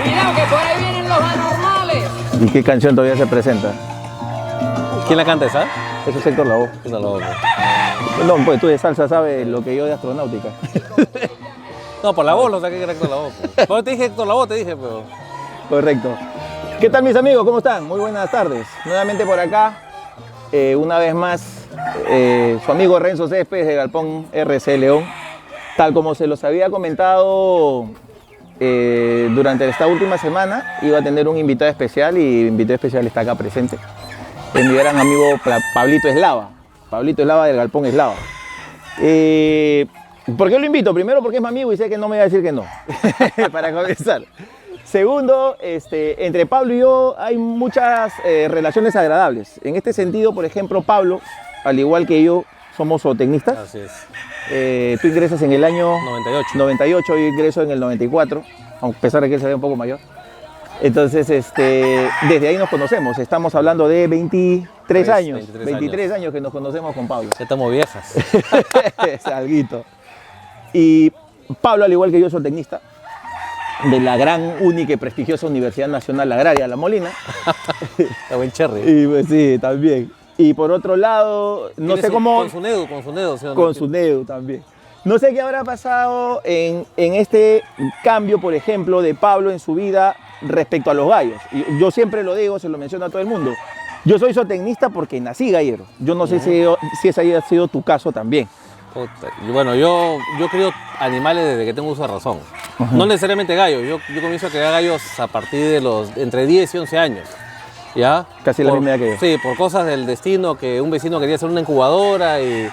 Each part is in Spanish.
Cuidado que por ahí vienen los anormales. ¿Y qué canción todavía se presenta? ¿Quién la canta esa? Eso es Héctor Lavoe. Esa lo- No, pues tú de salsa sabes lo que yo de astronáutica. No, por la voz lo saqué que era Héctor Lavoe. Cuando te dije Héctor Lavoe, te dije, pero... Correcto. ¿Qué tal mis amigos? ¿Cómo están? Muy buenas tardes. Nuevamente por acá, una vez más, su amigo Renzo Céspedes de Galpón RC León. Tal como se los había comentado durante esta última semana, iba a tener un invitado especial y el invitado especial está acá presente. Es mi gran amigo Pablito Eslava. Pablito Eslava del Galpón Eslava. ¿Por qué lo invito? Primero porque es mi amigo y sé que no me va a decir que no, para comenzar. Segundo, entre Pablo y yo hay muchas relaciones agradables. En este sentido, por ejemplo, Pablo, al igual que yo, somos zootecnistas. Así es. Tú ingresas en el año 98. 98, yo ingreso en el 94, a pesar de que él se ve un poco mayor. Entonces, desde ahí nos conocemos. Estamos hablando de 23 años. 23 años que nos conocemos con Pablo. Ya estamos viejas. Es alguito. Y Pablo, al igual que yo, soy tecnista de la gran, única y prestigiosa Universidad Nacional Agraria La Molina. Está buen cherry. Y pues sí, también. Y por otro lado, no sé cómo... Con su nedo, ¿sí o no? Con su NEU también. No sé qué habrá pasado en este cambio, por ejemplo, de Pablo en su vida respecto a los gallos. Y yo siempre lo digo, se lo menciono a todo el mundo. Yo soy zootecnista porque nací gallero. Yo no sé si ese haya sido tu caso también. Puta. Y bueno, yo crío animales desde que tengo uso de razón. No necesariamente gallos. Yo comienzo a criar gallos a partir de los entre 10 y 11 años. ¿Ya? Casi la misma edad que yo. Sí, por cosas del destino, que un vecino quería hacer una incubadora y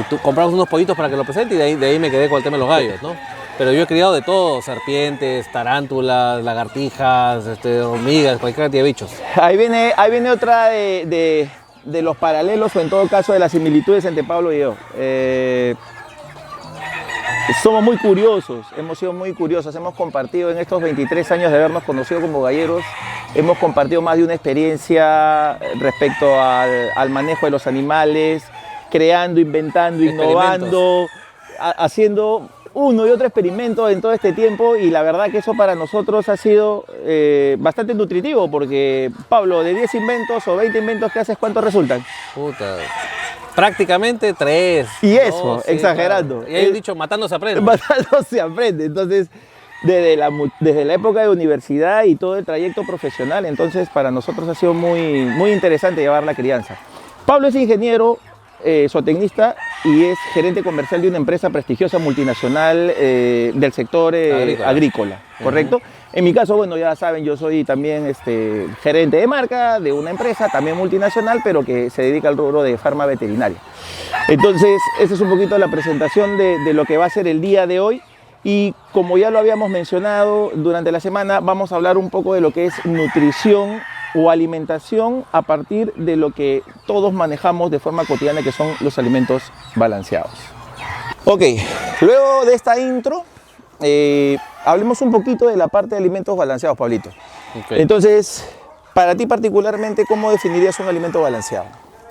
tú compramos unos pollitos para que lo presente y de ahí me quedé con el tema de los gallos, ¿no? Pero yo he criado de todo, serpientes, tarántulas, lagartijas, hormigas, cualquier cantidad de bichos. Ahí viene otra de los paralelos o en todo caso de las similitudes entre Pablo y yo. Somos muy curiosos, hemos sido muy curiosos, hemos compartido en estos 23 años de habernos conocido como galleros, hemos compartido más de una experiencia respecto al manejo de los animales, creando, inventando, innovando, haciendo uno y otro experimento en todo este tiempo y la verdad que eso para nosotros ha sido bastante nutritivo porque, Pablo, de 10 inventos o 20 inventos que haces, ¿cuántos resultan? Puta. Prácticamente 3. Y eso, exagerando. Claro. Y hay un dicho, matando se aprende. Matando se aprende. Entonces, desde la época de universidad y todo el trayecto profesional, entonces para nosotros ha sido muy, muy interesante llevar la crianza. Pablo es ingeniero, zootecnista y es gerente comercial de una empresa prestigiosa multinacional del sector agrícola, ¿correcto? En mi caso, bueno, ya saben, yo soy también gerente de marca de una empresa también multinacional, pero que se dedica al rubro de farma veterinaria. Entonces, esa es un poquito la presentación de lo que va a ser el día de hoy. Y como ya lo habíamos mencionado durante la semana, vamos a hablar un poco de lo que es nutrición o alimentación a partir de lo que todos manejamos de forma cotidiana, que son los alimentos balanceados. Ok, luego de esta intro, hablemos un poquito de la parte de alimentos balanceados, Pablito. Okay. Entonces, para ti particularmente, ¿cómo definirías un alimento balanceado?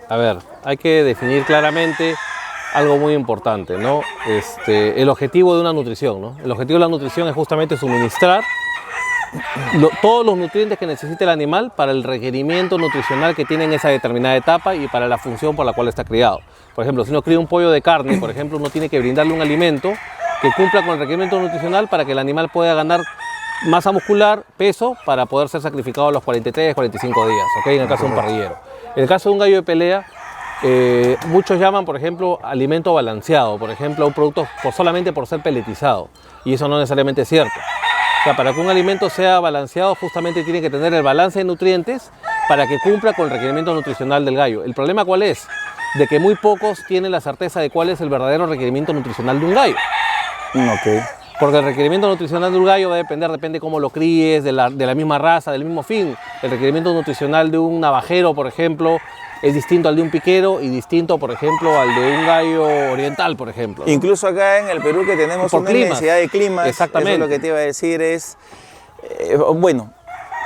A ver, hay que definir claramente algo muy importante, ¿no? El objetivo de una nutrición, ¿no? El objetivo de la nutrición es justamente suministrar todos los nutrientes que necesita el animal para el requerimiento nutricional que tiene en esa determinada etapa y para la función por la cual está criado. Por ejemplo, si uno cría un pollo de carne, por ejemplo, uno tiene que brindarle un alimento que cumpla con el requerimiento nutricional para que el animal pueda ganar masa muscular, peso, para poder ser sacrificado a los 43, 45 días, ¿ok? En el caso de un parrillero. En el caso de un gallo de pelea, muchos llaman, por ejemplo, alimento balanceado, por ejemplo, un producto solamente por ser peletizado, y eso no necesariamente es cierto. O sea, para que un alimento sea balanceado, justamente tiene que tener el balance de nutrientes para que cumpla con el requerimiento nutricional del gallo. ¿El problema cuál es? De que muy pocos tienen la certeza de cuál es el verdadero requerimiento nutricional de un gallo. Ok. Porque el requerimiento nutricional de un gallo va a depende cómo lo críes, de la misma raza, del mismo fin. El requerimiento nutricional de un navajero, por ejemplo, es distinto al de un piquero y distinto, por ejemplo, al de un gallo oriental, por ejemplo, ¿no? Incluso acá en el Perú, que tenemos Por una climas. inmensidad de climas, Exactamente. eso es lo que te iba a decir es, bueno,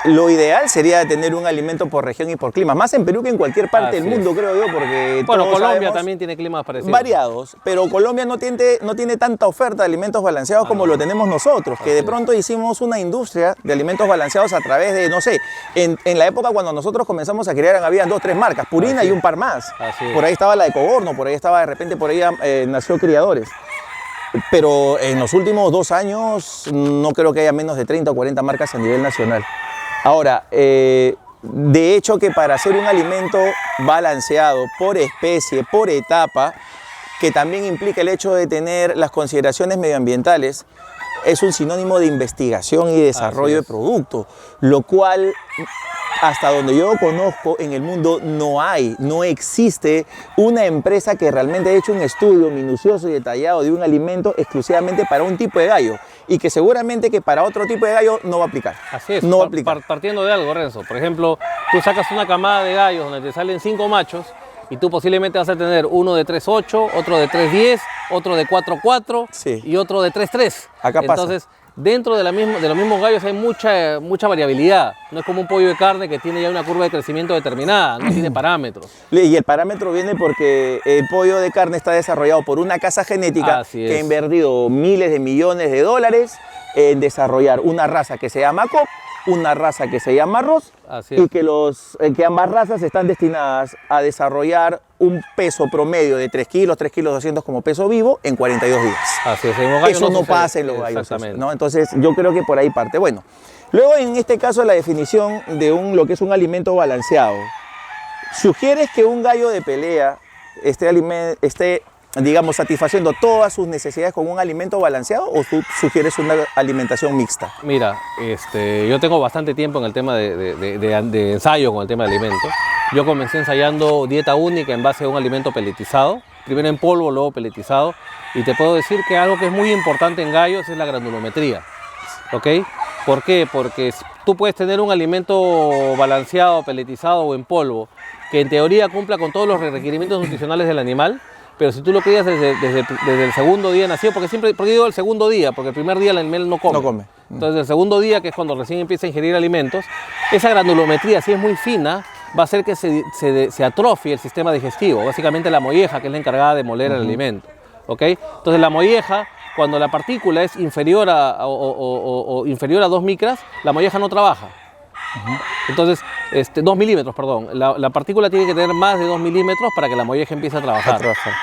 lo ideal sería tener un alimento por región y por clima, más en Perú que en cualquier parte del mundo, creo yo, porque bueno, todos Colombia sabemos, también tiene climas parecidos. variados, pero Colombia no tiene tanta oferta de alimentos balanceados como lo tenemos nosotros, que de pronto hicimos una industria de alimentos balanceados a través de, no sé, en la época cuando nosotros comenzamos a criar habían 2 o 3 marcas, Purina y un par más. Por ahí estaba la de Coborno, por ahí estaba de repente, por ahí nació Criadores. Pero en los últimos 2 años no creo que haya menos de 30 o 40 marcas a nivel nacional. Ahora, de hecho que para hacer un alimento balanceado por especie, por etapa, que también implica el hecho de tener las consideraciones medioambientales, es un sinónimo de investigación y desarrollo de producto, lo cual, hasta donde yo conozco en el mundo, no existe una empresa que realmente haya hecho un estudio minucioso y detallado de un alimento exclusivamente para un tipo de gallo, y que seguramente que para otro tipo de gallo no va a aplicar. Así es, no va a aplicar. Partiendo de algo, Renzo. Por ejemplo, tú sacas una camada de gallos donde te salen 5 machos, y tú posiblemente vas a tener uno de 3.8, otro de 3.10, otro de 4.4 Sí. y otro de 3.3. Acá pasa. Entonces, dentro de los mismos gallos hay mucha variabilidad. No es como un pollo de carne que tiene ya una curva de crecimiento determinada, no tiene parámetros. Y el parámetro viene porque el pollo de carne está desarrollado por una casa genética que ha invertido miles de millones de dólares en desarrollar una raza que se llama COP, una raza que se llama Ross, y que ambas razas están destinadas a desarrollar un peso promedio de 3 kilos, 3 kilos 200 como peso vivo en 42 días. Así es, eso no pasa en los gallos, ¿no? Entonces yo creo que por ahí parte. Bueno, luego en este caso la definición de lo que es un alimento balanceado. ¿Sugieres que un gallo de pelea esté digamos, satisfaciendo todas sus necesidades con un alimento balanceado, o tú sugieres una alimentación mixta? Mira, yo tengo bastante tiempo en el tema de ensayo con el tema de alimentos. Yo comencé ensayando dieta única en base a un alimento peletizado, primero en polvo, luego peletizado, y te puedo decir que algo que es muy importante en gallos es la granulometría, ¿ok? ¿Por qué? Porque tú puedes tener un alimento balanceado, peletizado o en polvo, que en teoría cumpla con todos los requerimientos nutricionales del animal, pero si tú lo crías desde el segundo día nacido, porque digo el segundo día, porque el primer día el animal no come. No come. Entonces el segundo día, que es cuando recién empieza a ingerir alimentos, esa granulometría, si es muy fina, va a hacer que se atrofie el sistema digestivo, básicamente la molleja, que es la encargada de moler el alimento. ¿Ok? Entonces la molleja, cuando la partícula es inferior a 2 micras, la molleja no trabaja. Entonces, 2 milímetros, perdón. La partícula tiene que tener más de 2 milímetros para que la molleja empiece a trabajar.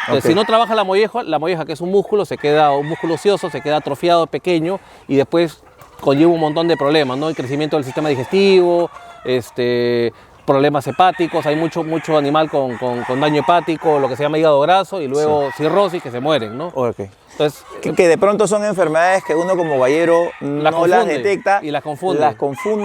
Entonces, si no trabaja la molleja, que es un músculo ocioso, se queda atrofiado, pequeño, y después conlleva un montón de problemas, ¿no? El crecimiento del sistema digestivo, problemas hepáticos, hay mucho animal con daño hepático, lo que se llama hígado graso, y luego cirrosis, que se mueren, ¿no? Okay. Entonces, que de pronto son enfermedades que uno como gallero no las detecta. Y las confunde.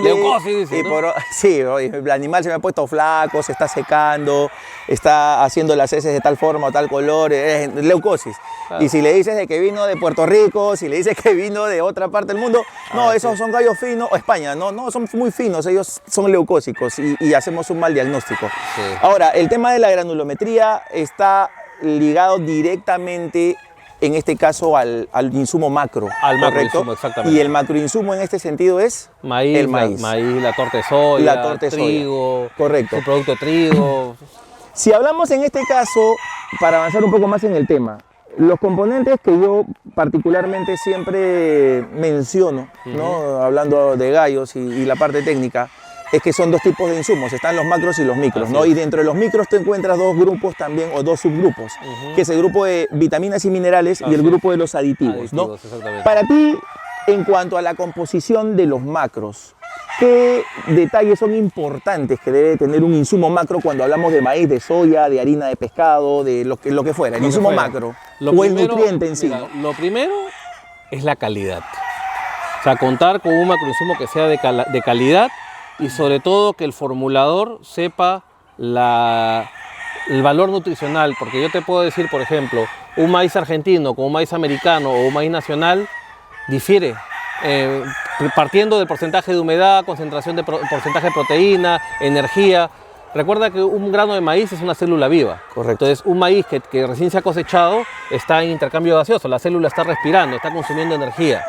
Leucosis, dice, ¿no? Sí, el animal se me ha puesto flaco, se está secando, está haciendo las heces de tal forma o tal color, es leucosis. Claro. Y si le dices de que vino de Puerto Rico, si le dices que vino de otra parte del mundo, no, esos son gallos finos, o España, no, son muy finos, ellos son leucósicos y hacemos un mal diagnóstico. Sí. Ahora, el tema de la granulometría está ligado directamente, en este caso, al insumo macro. Al macroinsumo, exactamente. Y el macroinsumo en este sentido es el maíz. La torta de soya, trigo, correcto. El producto de trigo. Si hablamos en este caso, para avanzar un poco más en el tema, los componentes que yo particularmente siempre menciono, ¿no? Hablando de gallos y la parte técnica, es que son 2 tipos de insumos, están los macros y los micros, ¿no? Y dentro de los micros tú encuentras 2 grupos también, o 2 subgrupos, que es el grupo de vitaminas y minerales y el grupo de los aditivos, ¿no? Para ti, en cuanto a la composición de los macros, ¿qué detalles son importantes que debe tener un insumo macro cuando hablamos de maíz, de soya, de harina de pescado, de lo que fuera, el insumo macro, o el nutriente en sí? Mira, lo primero es la calidad. O sea, contar con un macroinsumo que sea de calidad, y sobre todo que el formulador sepa el valor nutricional, porque yo te puedo decir, por ejemplo, un maíz argentino con un maíz americano o un maíz nacional difiere, partiendo del porcentaje de humedad, concentración de porcentaje de proteína, energía. Recuerda que un grano de maíz es una célula viva. Correcto. Entonces, un maíz que recién se ha cosechado está en intercambio gaseoso, la célula está respirando, está consumiendo energía.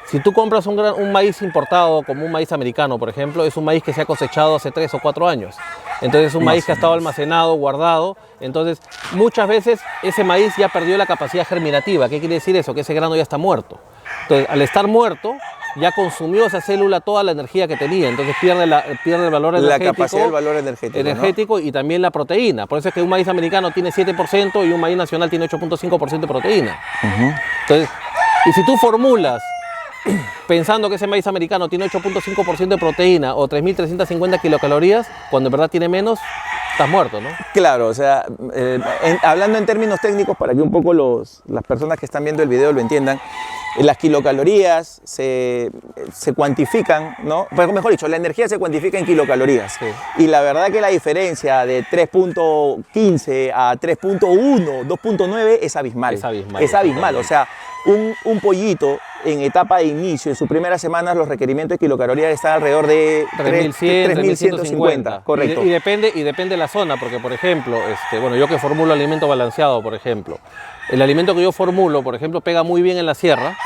Si tú compras un maíz importado, como un maíz americano, por ejemplo, es un maíz que se ha cosechado hace 3 o 4 años. Entonces es un maíz que ha estado almacenado, guardado. Entonces muchas veces ese maíz ya perdió la capacidad germinativa. ¿Qué quiere decir eso? Que ese grano ya está muerto. Entonces, al estar muerto, ya consumió esa célula toda la energía que tenía. Entonces pierde el valor energético. La capacidad del valor energético, ¿no? Y también la proteína. Por eso es que un maíz americano tiene 7% y un maíz nacional tiene 8.5% de proteína. Entonces, y si tú formulas pensando que ese maíz americano tiene 8.5% de proteína o 3.350 kilocalorías, cuando en verdad tiene menos, estás muerto, ¿no? Claro, o sea, hablando en términos técnicos para que un poco las personas que están viendo el video lo entiendan, las kilocalorías se cuantifican, ¿no? Mejor dicho, la energía se cuantifica en kilocalorías. Sí. Y la verdad que la diferencia de 3.15 a 3.1, 2.9 es abismal. Es abismal. O sea, un pollito en etapa de inicio, en sus primeras semanas, los requerimientos de kilocalorías están alrededor de 3.150. Correcto. Y depende de la zona, porque por ejemplo, bueno, yo que formulo alimento balanceado, por ejemplo, el alimento que yo formulo, por ejemplo, pega muy bien en la sierra,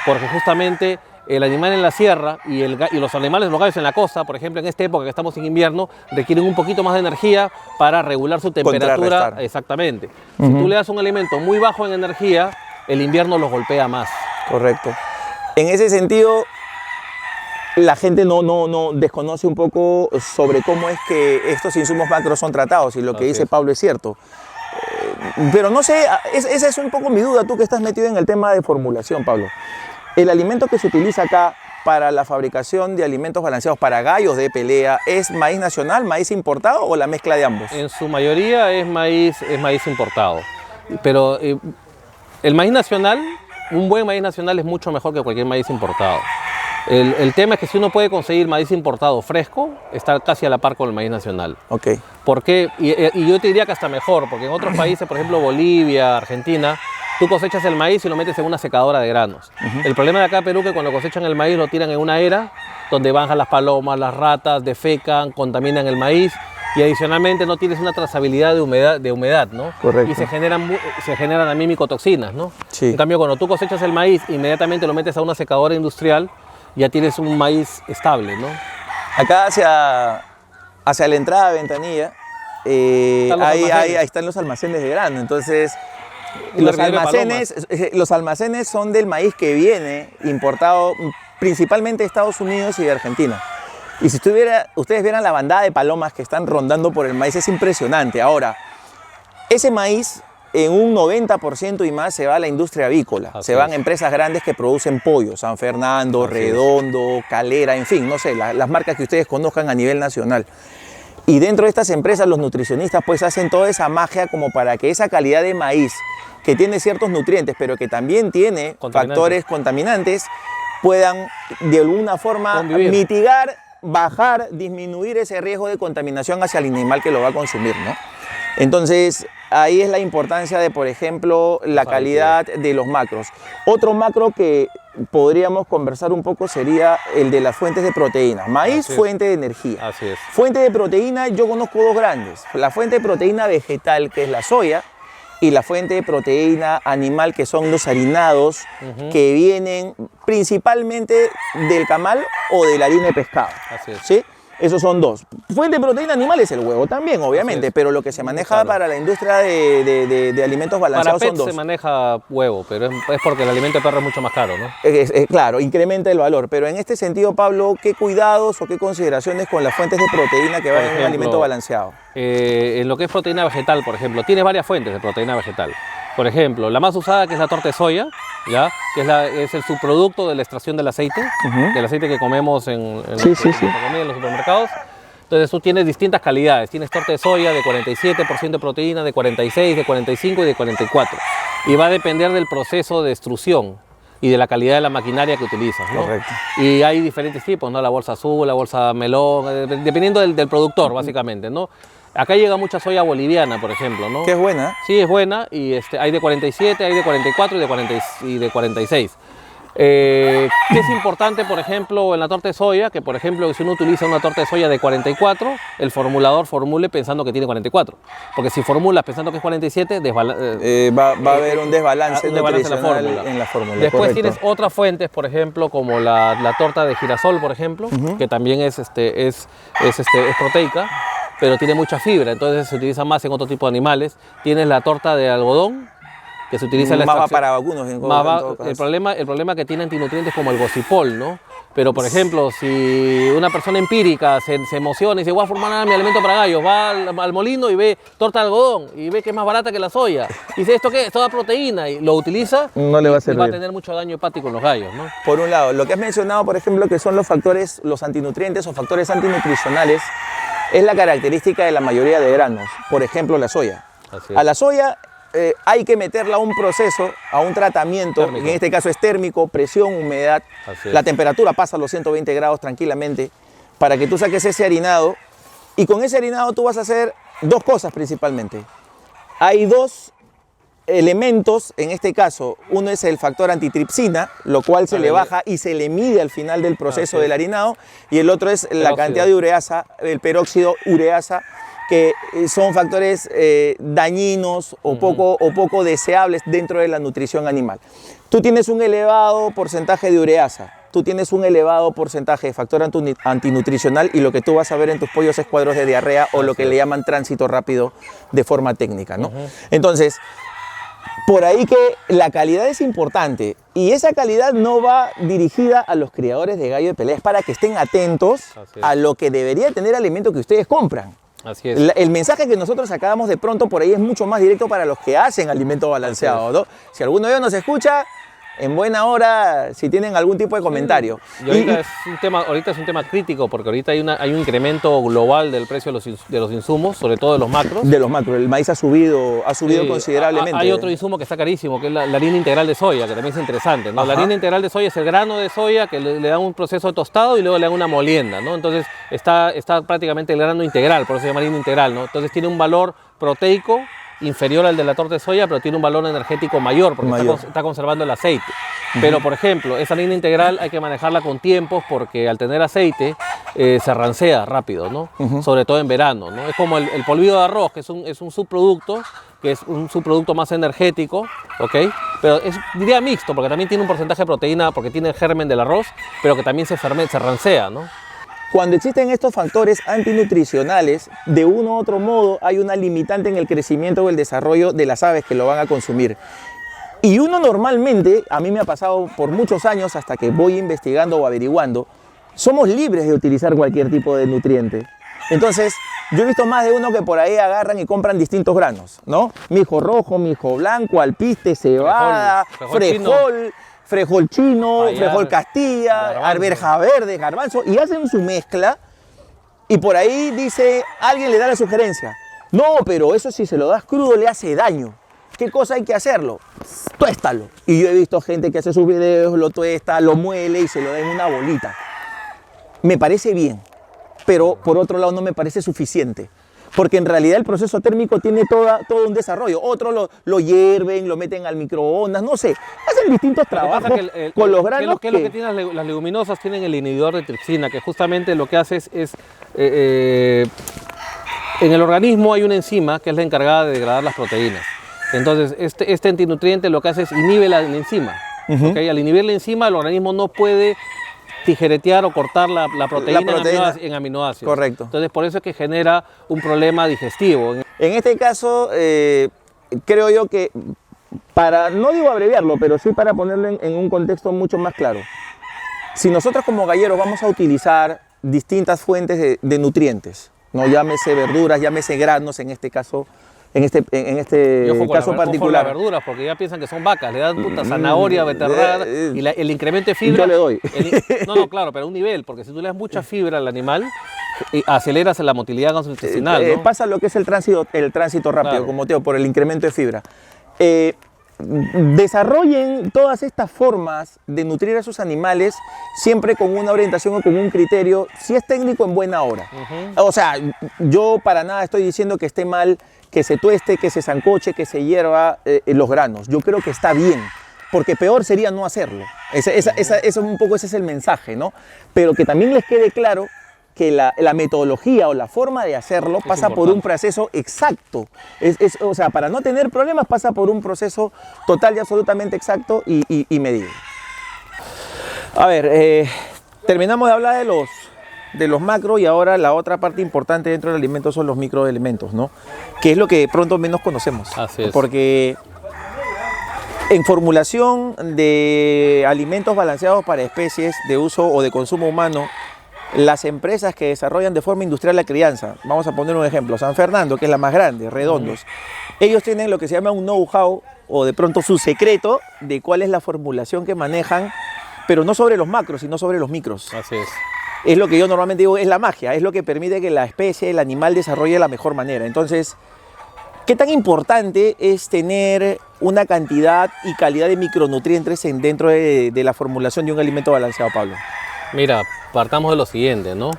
porque justamente el animal en la sierra y los animales, los gallos en la costa, por ejemplo, en esta época que estamos en invierno, requieren un poquito más de energía para regular su temperatura. Exactamente. Si tú le das un alimento muy bajo en energía, el invierno los golpea más. Correcto. En ese sentido, la gente no desconoce un poco sobre cómo es que estos insumos macros son tratados, y lo que dice Pablo es cierto. Pero no sé, esa es un poco mi duda, tú que estás metido en el tema de formulación, Pablo. El alimento que se utiliza acá para la fabricación de alimentos balanceados para gallos de pelea, ¿es maíz nacional, maíz importado o la mezcla de ambos? En su mayoría es maíz importado. Pero el maíz nacional, un buen maíz nacional es mucho mejor que cualquier maíz importado. El tema es que si uno puede conseguir maíz importado fresco, está casi a la par con el maíz nacional. Ok. ¿Por qué? Y yo te diría que hasta mejor, porque en otros países, por ejemplo Bolivia, Argentina, tú cosechas el maíz y lo metes en una secadora de granos. El problema de acá en Perú es que cuando cosechan el maíz lo tiran en una era donde bajan las palomas, las ratas, defecan, contaminan el maíz, y adicionalmente no tienes una trazabilidad de humedad, ¿no? Correcto. Y se generan también micotoxinas, ¿no? Sí. En cambio, cuando tú cosechas el maíz, inmediatamente lo metes a una secadora industrial, ya tienes un maíz estable, ¿no? Acá hacia la entrada de Ventanilla, ahí están los almacenes de grano. Entonces, los almacenes son del maíz que viene importado principalmente de Estados Unidos y de Argentina. Y si ustedes vieran la bandada de palomas que están rondando por el maíz, es impresionante. Ahora, ese maíz en un 90% y más se va a la industria avícola. Se van a empresas grandes que producen pollo, San Fernando, Redondo, Calera, en fin, no sé, las marcas que ustedes conozcan a nivel nacional. Y dentro de estas empresas los nutricionistas pues hacen toda esa magia como para que esa calidad de maíz, que tiene ciertos nutrientes, pero que también tiene factores contaminantes, puedan de alguna forma mitigar, bajar, disminuir ese riesgo de contaminación hacia el animal que lo va a consumir, ¿no? Entonces, ahí es la importancia de, por ejemplo, la calidad de los macros. Otro macro que podríamos conversar un poco sería el de las fuentes de proteína. Maíz, fuente de energía. Así es. Fuente de proteína, yo conozco dos grandes. La fuente de proteína vegetal, que es la soya, y la fuente de proteína animal, que son los harinados, que vienen principalmente del camal o de la harina de pescado. Así es. ¿Sí? Esos son dos. Fuente de proteína animal es el huevo también, obviamente, pero lo que se maneja para la industria de alimentos balanceados son dos. Para PET se maneja huevo, pero es porque el alimento de perro es mucho más caro, ¿no? Claro, incrementa el valor. Pero en este sentido, Pablo, ¿qué cuidados o qué consideraciones con las fuentes de proteína que van en un alimento balanceado? En lo que es proteína vegetal, por ejemplo, tienes varias fuentes de proteína vegetal. Por ejemplo, la más usada, que es la torta de soya, ¿ya? Que es el subproducto de la extracción del aceite que comemos en los supermercados. Entonces tú tienes distintas calidades. Tienes torta de soya de 47% de proteína, de 46, de 45 y de 44. Y va a depender del proceso de extrusión y de la calidad de la maquinaria que utilizas, ¿no? Correcto. Y hay diferentes tipos, ¿no? La bolsa azul, la bolsa melón, dependiendo del productor, básicamente, ¿no? Acá llega mucha soya boliviana, por ejemplo, ¿no? Que es buena. Sí, es buena, y hay de 47, hay de 44 y de 46. ¿Qué es importante, por ejemplo, en la torta de soya? Que, por ejemplo, si uno utiliza una torta de soya de 44, el formulador formule pensando que tiene 44. Porque si formulas pensando que es 47, va a haber un desbalance, en la fórmula. En la fórmula. Después correcto. tienes otras fuentes, por ejemplo, como la torta de girasol, por ejemplo, que también es proteica, pero tiene mucha fibra, entonces se utiliza más en otro tipo de animales. Tienes la torta de algodón, que se utiliza en la Más va extracción. para vacunos. El problema que tiene antinutrientes como el gocipol, ¿no? Pero, por ejemplo, si una persona empírica se emociona y dice, voy a formar mi alimento para gallos, va al molino y ve torta de algodón y ve que es más barata que la soya. Y dice, ¿esto qué es? Toda proteína. Y lo utiliza, no le va a servir. Y va a tener mucho daño hepático en los gallos, ¿no? Por un lado, lo que has mencionado, por ejemplo, que son los factores, los antinutrientes o factores antinutricionales, es la característica de la mayoría de granos. Por ejemplo, la soya. Así es. A la soya hay que meterla a un proceso, a un tratamiento, Térmico. que en este caso es térmico, presión, humedad. Así es. La temperatura pasa a los 120 grados tranquilamente para que tú saques ese harinado. Y con ese harinado tú vas a hacer dos cosas principalmente. Hay dos elementos, en este caso, uno es el factor antitripsina, lo cual se le baja y se le mide al final del proceso del harinado, y el otro es la cantidad de ureasa, el peróxido ureasa, que son factores dañinos o poco deseables dentro de la nutrición animal. Tú tienes un elevado porcentaje de ureasa, tú tienes un elevado porcentaje de factor antinutricional, y lo que tú vas a ver en tus pollos es cuadros de diarrea o lo que le llaman tránsito rápido de forma técnica, ¿no? Entonces, por ahí que la calidad es importante, y esa calidad no va dirigida a los criadores de gallo de pelea, es para que estén atentos a lo que debería tener el alimento que ustedes compran. Así es. El mensaje que nosotros sacamos de pronto por ahí es mucho más directo para los que hacen alimento balanceado, ¿no? Si alguno de ellos nos escucha, en buena hora, si tienen algún tipo de comentario. Y ahorita es un tema crítico, porque ahorita hay un incremento global del precio de los insumos, sobre todo de los macros. De los macros, el maíz ha subido considerablemente. Hay otro insumo que está carísimo, que es la harina integral de soya, que también es interesante, ¿no? La harina integral de soya es el grano de soya que le dan un proceso de tostado y luego le dan una molienda, ¿no? Entonces está prácticamente el grano integral, por eso se llama harina integral, ¿no? Entonces tiene un valor proteico inferior al de la torta de soya, pero tiene un valor energético mayor, porque está conservando el aceite. Pero, por ejemplo, esa harina integral hay que manejarla con tiempos, porque al tener aceite se rancea rápido, ¿no? Sobre todo en verano, ¿no? Es como el polvillo de arroz, que es un subproducto, que es un subproducto más energético, ¿ok? Pero diría mixto, porque también tiene un porcentaje de proteína, porque tiene el germen del arroz, pero que también se rancea, ¿no? Cuando existen estos factores antinutricionales, de uno u otro modo hay una limitante en el crecimiento o el desarrollo de las aves que lo van a consumir. Y uno normalmente, a mí me ha pasado por muchos años hasta que voy investigando o averiguando, somos libres de utilizar cualquier tipo de nutriente. Entonces, yo he visto más de uno que por ahí agarran y compran distintos granos, ¿no? Mijo rojo, mijo blanco, alpiste, cebada, frejol chino, frejol Castilla, arveja verde, garbanzo, y hacen su mezcla, y por ahí dice, alguien le da la sugerencia, no, pero eso si se lo das crudo le hace daño. ¿Qué cosa hay que hacerlo? Tuéstalo. Y yo he visto gente que hace sus videos, lo tuesta, lo muele y se lo da en una bolita. Me parece bien, pero por otro lado no me parece suficiente. Porque en realidad el proceso térmico tiene todo un desarrollo. Otros lo hierven, lo meten al microondas, no sé. Hacen distintos trabajos con los granos. ¿Qué es lo que tienen las leguminosas? Tienen el inhibidor de tripsina, que justamente lo que hace es en el organismo hay una enzima que es la encargada de degradar las proteínas. Entonces, este antinutriente lo que hace es inhibe la enzima. ¿Okay? Al inhibir la enzima, el organismo no puede tijeretear o cortar la proteína en aminoácidos. Correcto. Entonces, por eso es que genera un problema digestivo. En este caso, creo yo que, no digo abreviarlo, pero sí para ponerlo en un contexto mucho más claro. Si nosotros como galleros vamos a utilizar distintas fuentes de nutrientes, no llámese verduras, llámese granos en este caso, en este caso particular. Las verduras, porque ya piensan que son vacas, le dan puta zanahoria, beterraga, y el incremento de fibra. Yo le doy. No, claro, pero a un nivel, porque si tú le das mucha fibra al animal, aceleras la motilidad gastrointestinal, ¿no? Pasa lo que es el tránsito rápido, claro, como te digo, por el incremento de fibra. Desarrollen todas estas formas de nutrir a sus animales siempre con una orientación o con un criterio, si es técnico, en buena hora. O sea, yo para nada estoy diciendo que esté mal que se tueste, que se sancoche, que se hierva los granos. Yo creo que está bien, porque peor sería no hacerlo. Eso un poco ese es el mensaje, ¿no? Pero que también les quede claro que la metodología o la forma de hacerlo pasa por un proceso exacto. O sea, para no tener problemas pasa por un proceso total y absolutamente exacto y medido. A ver, terminamos de hablar de los macros y ahora la otra parte importante dentro del alimento son los microelementos, ¿no? Que es lo que de pronto menos conocemos. Así es. Porque en formulación de alimentos balanceados para especies de uso o de consumo humano, las empresas que desarrollan de forma industrial la crianza, vamos a poner un ejemplo, San Fernando, que es la más grande, Redondos, ellos tienen lo que se llama un know-how o de pronto su secreto de cuál es la formulación que manejan, pero no sobre los macros, sino sobre los micros. Así es. Es lo que yo normalmente digo, es la magia, es lo que permite que la especie, el animal desarrolle de la mejor manera. Entonces, ¿qué tan importante es tener una cantidad y calidad de micronutrientes dentro de la formulación de un alimento balanceado, Pablo? Mira, partamos de lo siguiente, ¿no?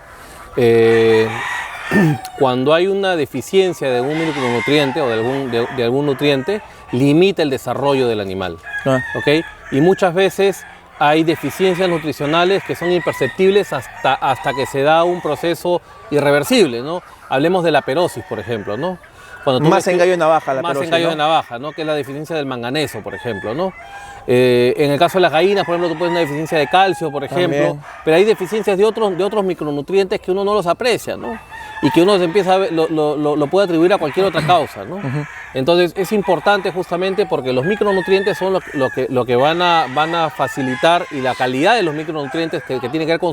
Cuando hay una deficiencia de algún micronutriente o de algún nutriente, limita el desarrollo del animal, ¿ok? Y muchas veces hay deficiencias nutricionales que son imperceptibles hasta que se da un proceso irreversible, ¿no? Hablemos de la perosis, por ejemplo, ¿no? Más en gallo de navaja, la más perosis, en gallo ¿no? de navaja, ¿no? Que es la deficiencia del manganeso, por ejemplo, ¿no? En el caso de las gallinas, por ejemplo, tú puedes tener una deficiencia de calcio, por ejemplo, También. pero hay deficiencias de otros micronutrientes que uno no los aprecia, ¿no? Y que uno se empieza a ver, lo puede atribuir a cualquier otra causa, ¿no? Entonces es importante justamente porque los micronutrientes son lo que van a facilitar, y la calidad de los micronutrientes que tiene que ver con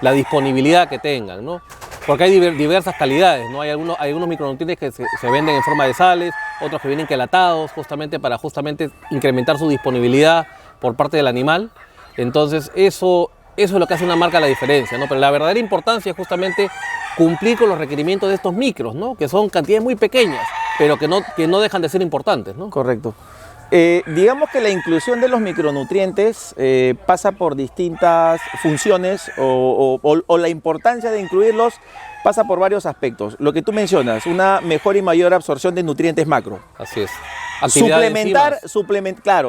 la disponibilidad que tengan, ¿no? Porque hay diversas calidades, ¿no? Hay algunos micronutrientes que se venden en forma de sales, otros que vienen quelatados para incrementar su disponibilidad por parte del animal. Entonces eso es lo que hace una marca la diferencia, ¿no? Pero la verdadera importancia es justamente cumplir con los requerimientos de estos micros, ¿no? Que son cantidades muy pequeñas, pero que no dejan de ser importantes, ¿no? Correcto. Digamos que la inclusión de los micronutrientes pasa por distintas funciones o la importancia de incluirlos pasa por varios aspectos. Lo que tú mencionas, una mejor y mayor absorción de nutrientes macro. Así es. Actividad de enzimas.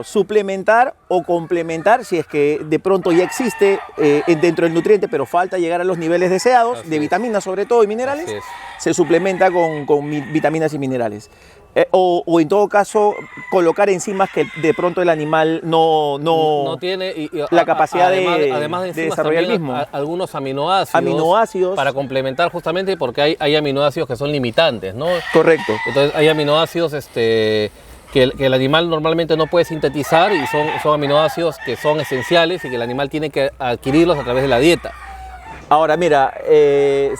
Suplementar o complementar si es que de pronto ya existe dentro del nutriente, pero falta llegar a los niveles deseados, Así de es. vitaminas sobre todo y minerales, Así es. se suplementa con vitaminas y minerales. O en todo caso, colocar enzimas que de pronto el animal no tiene la capacidad además de enzimas, desarrollar el también mismo. algunos aminoácidos. Aminoácidos. Para complementar justamente porque hay aminoácidos que son limitantes, ¿no? Correcto. Entonces hay aminoácidos que el animal normalmente no puede sintetizar y son aminoácidos que son esenciales y que el animal tiene que adquirirlos a través de la dieta. Ahora, mira,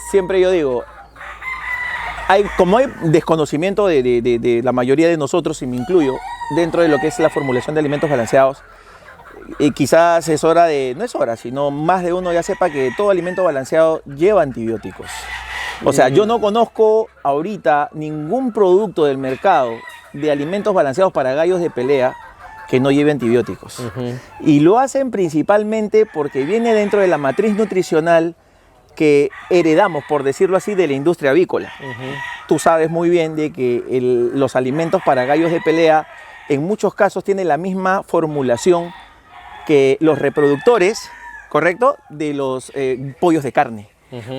siempre yo digo, como hay desconocimiento de la mayoría de nosotros, y me incluyo, dentro de lo que es la formulación de alimentos balanceados, quizás es hora no es hora, sino más de uno ya sepa que todo alimento balanceado lleva antibióticos. O sea, yo no conozco ahorita ningún producto del mercado de alimentos balanceados para gallos de pelea que no lleve antibióticos. Y lo hacen principalmente porque viene dentro de la matriz nutricional que heredamos, por decirlo así, de la industria avícola. Tú sabes muy bien de que los alimentos para gallos de pelea en muchos casos tienen la misma formulación que los reproductores, ¿correcto?, de los pollos de carne.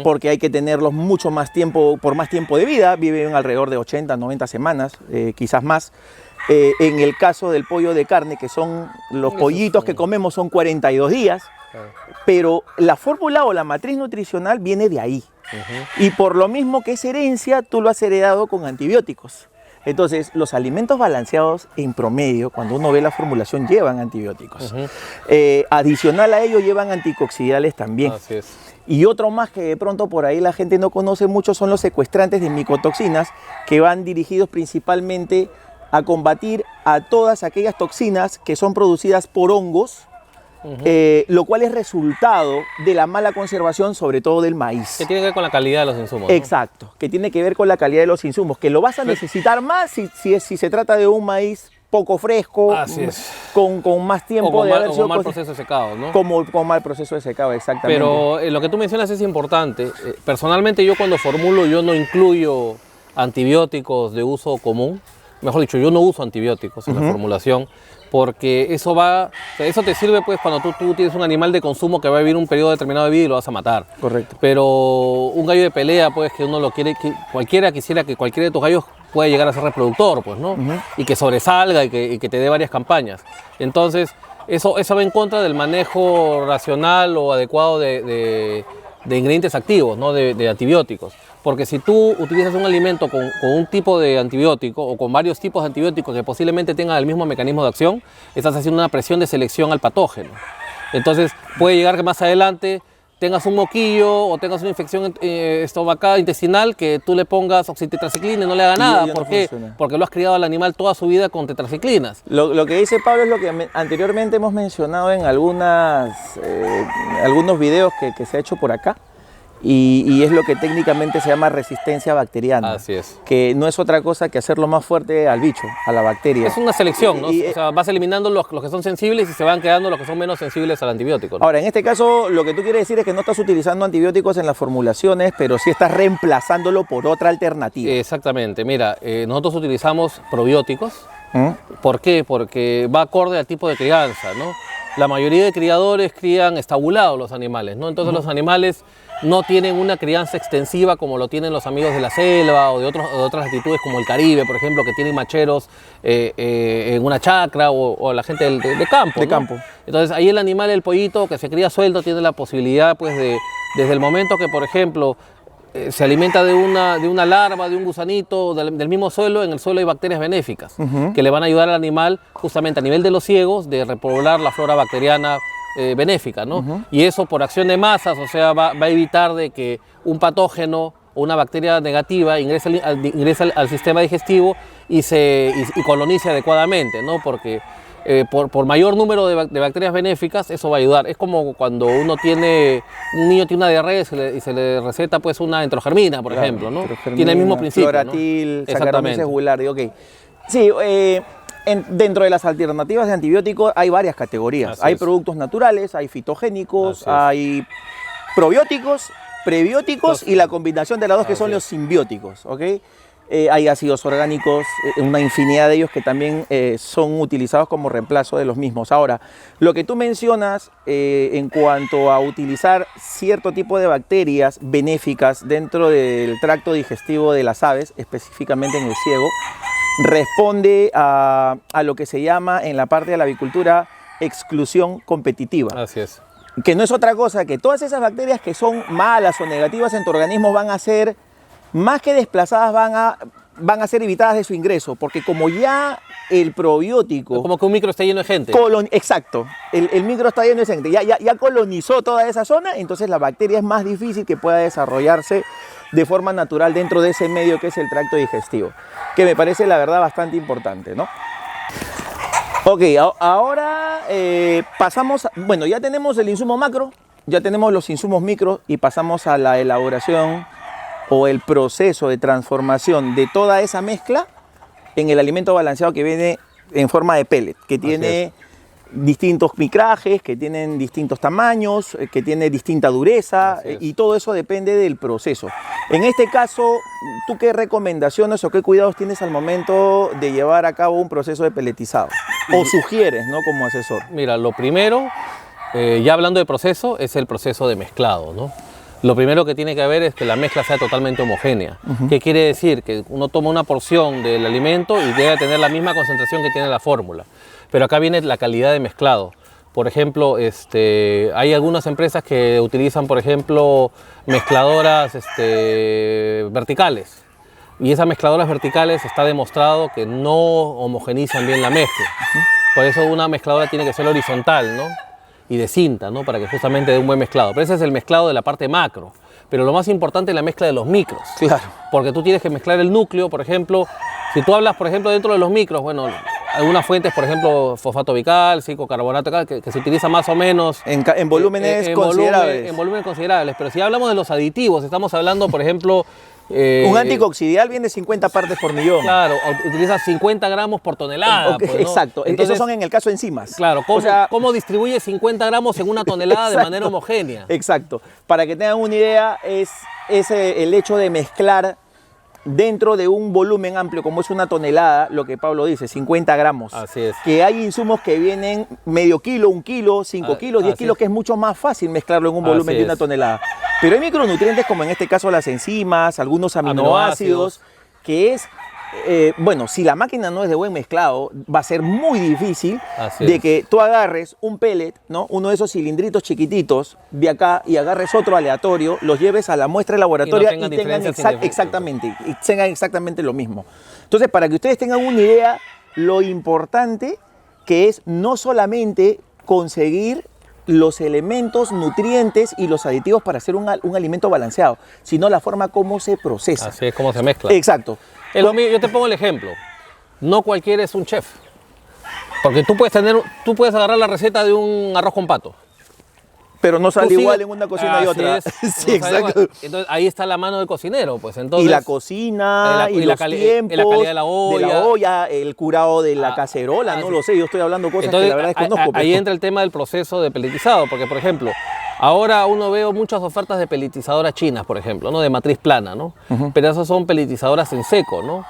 Porque hay que tenerlos mucho más tiempo, por más tiempo de vida, viven alrededor de 80, 90 semanas, quizás más. En el caso del pollo de carne, que son los pollitos que comemos, son 42 días. Pero la fórmula o la matriz nutricional viene de ahí. Y por lo mismo que es herencia, tú lo has heredado con antibióticos. Entonces, los alimentos balanceados en promedio, cuando uno ve la formulación, llevan antibióticos. Adicional a ello, llevan anticoccidales también. Así es. Y otro más que de pronto por ahí la gente no conoce mucho son los secuestrantes de micotoxinas, que van dirigidos principalmente a combatir a todas aquellas toxinas que son producidas por hongos, lo cual es resultado de la mala conservación, sobre todo del maíz. Que tiene que ver con la calidad de los insumos, ¿no? Exacto, que tiene que ver con la calidad de los insumos, que lo vas a necesitar más si se trata de un maíz poco fresco, Así es. con más tiempo de haber sido mal proceso de secado, ¿no? con mal proceso de secado, exactamente. Pero lo que tú mencionas es importante. Personalmente yo cuando formulo, yo no incluyo antibióticos de uso común, mejor dicho, yo no uso antibióticos en la formulación, porque eso eso te sirve pues cuando tú tienes un animal de consumo que va a vivir un periodo determinado de vida y lo vas a matar. Correcto. Pero un gallo de pelea, pues que uno lo quiere, cualquiera quisiera que cualquiera de tus gallos pueda llegar a ser reproductor, pues, ¿no? Y que sobresalga y que te dé varias campañas. Entonces, eso va en contra del manejo racional o adecuado de ingredientes activos, ¿no? De antibióticos. Porque si tú utilizas un alimento con un tipo de antibiótico o con varios tipos de antibióticos que posiblemente tengan el mismo mecanismo de acción, estás haciendo una presión de selección al patógeno. Entonces puede llegar que más adelante tengas un moquillo o tengas una infección estomacal, intestinal, que tú le pongas oxitetraciclina y no le haga nada. no ¿Por qué? funciona. Porque lo has criado al animal toda su vida con tetraciclinas. Lo que dice Pablo es lo que anteriormente hemos mencionado en algunos videos que se ha hecho por acá. Y es lo que técnicamente se llama resistencia bacteriana. Así es. Que no es otra cosa que hacerlo más fuerte al bicho, a la bacteria. Es una selección, ¿no? Y- O sea, vas eliminando los que son sensibles y se van quedando los que son menos sensibles al antibiótico, ¿no? Ahora, en este caso, lo que tú quieres decir es que no estás utilizando antibióticos en las formulaciones, pero sí estás reemplazándolo por otra alternativa. Exactamente. Mira, nosotros utilizamos probióticos. ¿Mm? ¿Por qué? Porque va acorde al tipo de crianza, ¿no? La mayoría de criadores crían estabulados los animales, ¿no? Entonces los animales no tienen una crianza extensiva como lo tienen los amigos de la selva o de otras latitudes como el Caribe, por ejemplo, que tienen macheros en una chacra o la gente de campo. De ¿no? campo. Entonces ahí el animal, el pollito que se cría suelto, tiene la posibilidad, pues, desde el momento que, por ejemplo, se alimenta de una larva, de un gusanito, del mismo suelo. En el suelo hay bacterias benéficas que le van a ayudar al animal justamente a nivel de los ciegos de repoblar la flora bacteriana benéfica, ¿no? Y eso por acción de masas, o sea, va a evitar de que un patógeno o una bacteria negativa ingrese al sistema digestivo y colonice adecuadamente, ¿no? Porque por mayor número de bacterias benéficas, eso va a ayudar. Es como cuando un niño tiene una diarrea y se le receta pues una enterogermina, por ejemplo, ¿no? Tiene el mismo principio, ¿no? Floratil, Saccharomyces Exactamente. boulardii, ok. Sí, dentro de las alternativas de antibióticos hay varias categorías. Así Hay es. productos naturales, hay fitogénicos, Así es. hay probióticos, prebióticos y la combinación de las dos que Así son es. los simbióticos, ¿ok? Hay ácidos orgánicos, una infinidad de ellos que también son utilizados como reemplazo de los mismos. Ahora, lo que tú mencionas en cuanto a utilizar cierto tipo de bacterias benéficas dentro del tracto digestivo de las aves, específicamente en el ciego, responde a lo que se llama en la parte de la avicultura exclusión competitiva. Así es. Que no es otra cosa que todas esas bacterias que son malas o negativas en tu organismo van a ser, más que desplazadas, van a ser evitadas de su ingreso, porque como ya el probiótico... Es como que un micro está lleno de gente. Exacto, el micro está lleno de gente, ya colonizó toda esa zona, entonces la bacteria es más difícil que pueda desarrollarse de forma natural dentro de ese medio que es el tracto digestivo, que me parece la verdad bastante importante, ¿no? Ok, ahora pasamos, bueno, ya tenemos el insumo macro, ya tenemos los insumos micro y pasamos a la elaboración o el proceso de transformación de toda esa mezcla en el alimento balanceado que viene en forma de pellet, que tiene distintos micrajes, que tienen distintos tamaños, que tiene distinta dureza y todo eso depende del proceso. En este caso, ¿tú qué recomendaciones o qué cuidados tienes al momento de llevar a cabo un proceso de pelletizado? O sugieres, ¿no? Como asesor. Mira, lo primero, ya hablando de proceso, es el proceso de mezclado, ¿no? Lo primero que tiene que haber es que la mezcla sea totalmente homogénea. ¿Qué quiere decir? Que uno toma una porción del alimento y debe tener la misma concentración que tiene la fórmula. Pero acá viene la calidad de mezclado. Por ejemplo, hay algunas empresas que utilizan, por ejemplo, mezcladoras verticales. Y esas mezcladoras verticales está demostrado que no homogenizan bien la mezcla. Por eso una mezcladora tiene que ser horizontal, ¿no? Y de cinta, ¿no? Para que justamente dé un buen mezclado. Pero ese es el mezclado de la parte macro. Pero lo más importante es la mezcla de los micros. Claro. Porque tú tienes que mezclar el núcleo, por ejemplo. Si tú hablas, por ejemplo, dentro de los micros, bueno, algunas fuentes, por ejemplo, fosfato bical, cicocarbonato, que se utiliza más o menos En volúmenes considerables. En volúmenes considerables. Pero si hablamos de los aditivos, estamos hablando, por ejemplo... Un anticoccidial viene 50 partes por millón. Claro, utiliza 50 gramos por tonelada. Ok, pues, ¿no? exacto, Entonces, esos son en el caso de enzimas. Claro, ¿cómo distribuye 50 gramos en una tonelada de Exacto, manera homogénea? Exacto. Para que tengan una idea, es el hecho de mezclar dentro de un volumen amplio como es una tonelada, lo que Pablo dice, 50 gramos. Así es. Que hay insumos que vienen medio kilo, 1 kilo, 5 kilos, 10 así kilos, es. que es mucho más fácil mezclarlo en un volumen Así de una es. tonelada. Pero hay micronutrientes como en este caso las enzimas, algunos aminoácidos, que es, bueno, si la máquina no es de buen mezclado, va a ser muy difícil Así de es. que tú agarres un pellet, ¿no? Uno de esos cilindritos chiquititos de acá y agarres otro aleatorio, los lleves a la muestra de laboratorio tengan diferencias significativas. tengan exactamente lo mismo. Entonces, para que ustedes tengan una idea, lo importante que es no solamente conseguir los elementos, nutrientes y los aditivos para hacer un alimento balanceado, sino la forma como se procesa. Así es como se mezcla. Exacto. Es lo mismo, yo te pongo el ejemplo. No cualquiera es un chef. Porque tú puedes agarrar la receta de un arroz con pato. Pero no sale Tú igual sigues- en una cocina y Así otra. es, Sí, no sale exacto. igual. Entonces ahí está la mano del cocinero, pues entonces. Y la cocina, y la los cali- tiempos, la calidad de la olla. el curado de la cacerola, no sí. lo sé, yo estoy hablando cosas Entonces, que la verdad desconozco. ahí pero- entra el tema del proceso de pelletizado, porque por ejemplo, ahora uno veo muchas ofertas de pelletizadoras chinas, por ejemplo, ¿no? De matriz plana, ¿no? Pero esas son pelletizadoras en seco, ¿no?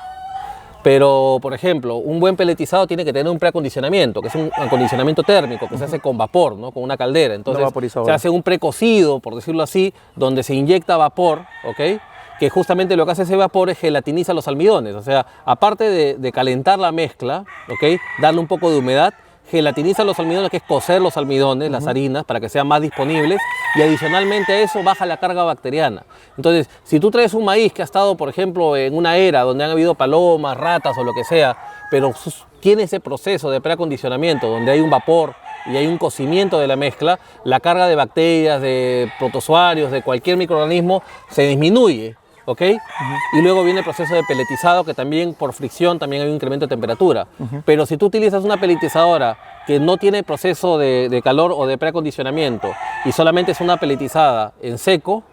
Pero, por ejemplo, un buen pelletizado tiene que tener un preacondicionamiento, que es un acondicionamiento térmico, que se hace con vapor, ¿no? Con una caldera. Entonces, vaporizadora. se hace un precocido, por decirlo así, donde se inyecta vapor, ¿ok? Que justamente lo que hace ese vapor es gelatiniza los almidones. O sea, aparte de calentar la mezcla, ¿ok? Darle un poco de humedad, gelatiniza los almidones, que es cocer los almidones, las harinas, para que sean más disponibles, y adicionalmente a eso baja la carga bacteriana. Entonces, si tú traes un maíz que ha estado, por ejemplo, en una era donde han habido palomas, ratas o lo que sea, pero tiene ese proceso de preacondicionamiento, donde hay un vapor y hay un cocimiento de la mezcla, la carga de bacterias, de protozoarios, de cualquier microorganismo se disminuye. ¿Ok? Y luego viene el proceso de pelletizado, que también por fricción también hay un incremento de temperatura. Pero si tú utilizas una pelletizadora que no tiene proceso de calor o de preacondicionamiento y solamente es una pelletizada en seco,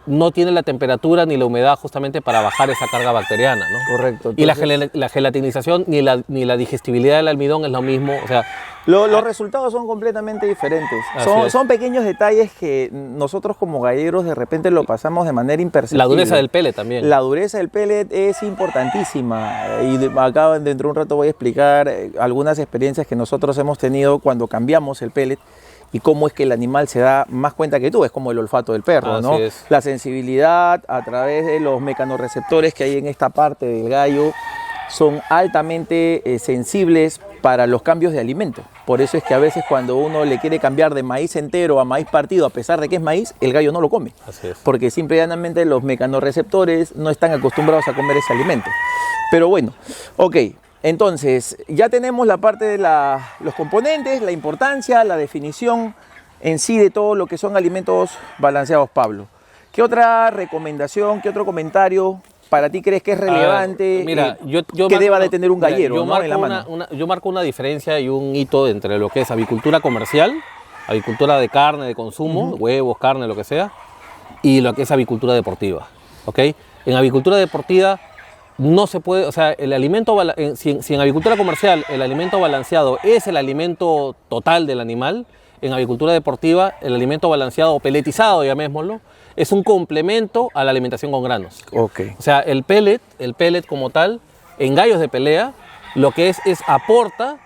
no tiene la temperatura ni la humedad justamente para bajar esa carga bacteriana, ¿no? Correcto. Y Entonces, la gelatinización ni la digestibilidad del almidón es lo mismo. O sea, los resultados son completamente diferentes. Así es. Son pequeños detalles que nosotros como galleros de repente lo pasamos de manera imperceptible. la dureza del pellet también. La dureza del pellet es importantísima y acá dentro de un rato voy a explicar algunas experiencias que nosotros hemos tenido cuando cambiamos el pellet y cómo es que el animal se da más cuenta que tú, es como el olfato del perro, Así ¿no? es. La sensibilidad a través de los mecanorreceptores que hay en esta parte del gallo son altamente sensibles para los cambios de alimento. Por eso es que a veces cuando uno le quiere cambiar de maíz entero a maíz partido, a pesar de que es maíz, el gallo no lo come. Así es. Porque simple y llanamente los mecanorreceptores no están acostumbrados a comer ese alimento. Pero bueno, ok. Entonces, ya tenemos la parte de los componentes, la importancia, la definición en sí de todo lo que son alimentos balanceados, Pablo. ¿Qué otra recomendación, qué otro comentario para ti crees que es relevante, Mira, que deba de tener un mira, gallero, yo ¿no? en la marco mano? yo marco una diferencia y un hito entre lo que es avicultura comercial, avicultura de carne, de consumo, huevos, carne, lo que sea, y lo que es avicultura deportiva, ¿ok? En avicultura deportiva no se puede, o sea, el alimento, si en avicultura comercial el alimento balanceado es el alimento total del animal, en avicultura deportiva el alimento balanceado o pelletizado, llamémoslo, es un complemento a la alimentación con granos. Ok. O sea, el pellet como tal, en gallos de pelea, lo que es aporta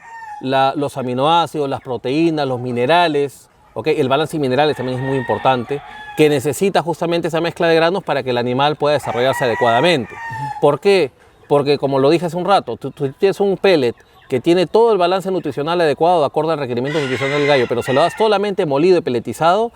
los aminoácidos, las proteínas, los minerales, ¿okay? El balance de minerales también es muy importante, que necesita justamente esa mezcla de granos para que el animal pueda desarrollarse adecuadamente. ¿Por qué? Porque como lo dije hace un rato, tú tienes un pellet que tiene todo el balance nutricional adecuado de acuerdo al requerimiento nutricional del gallo, pero se lo das solamente molido y pelletizado,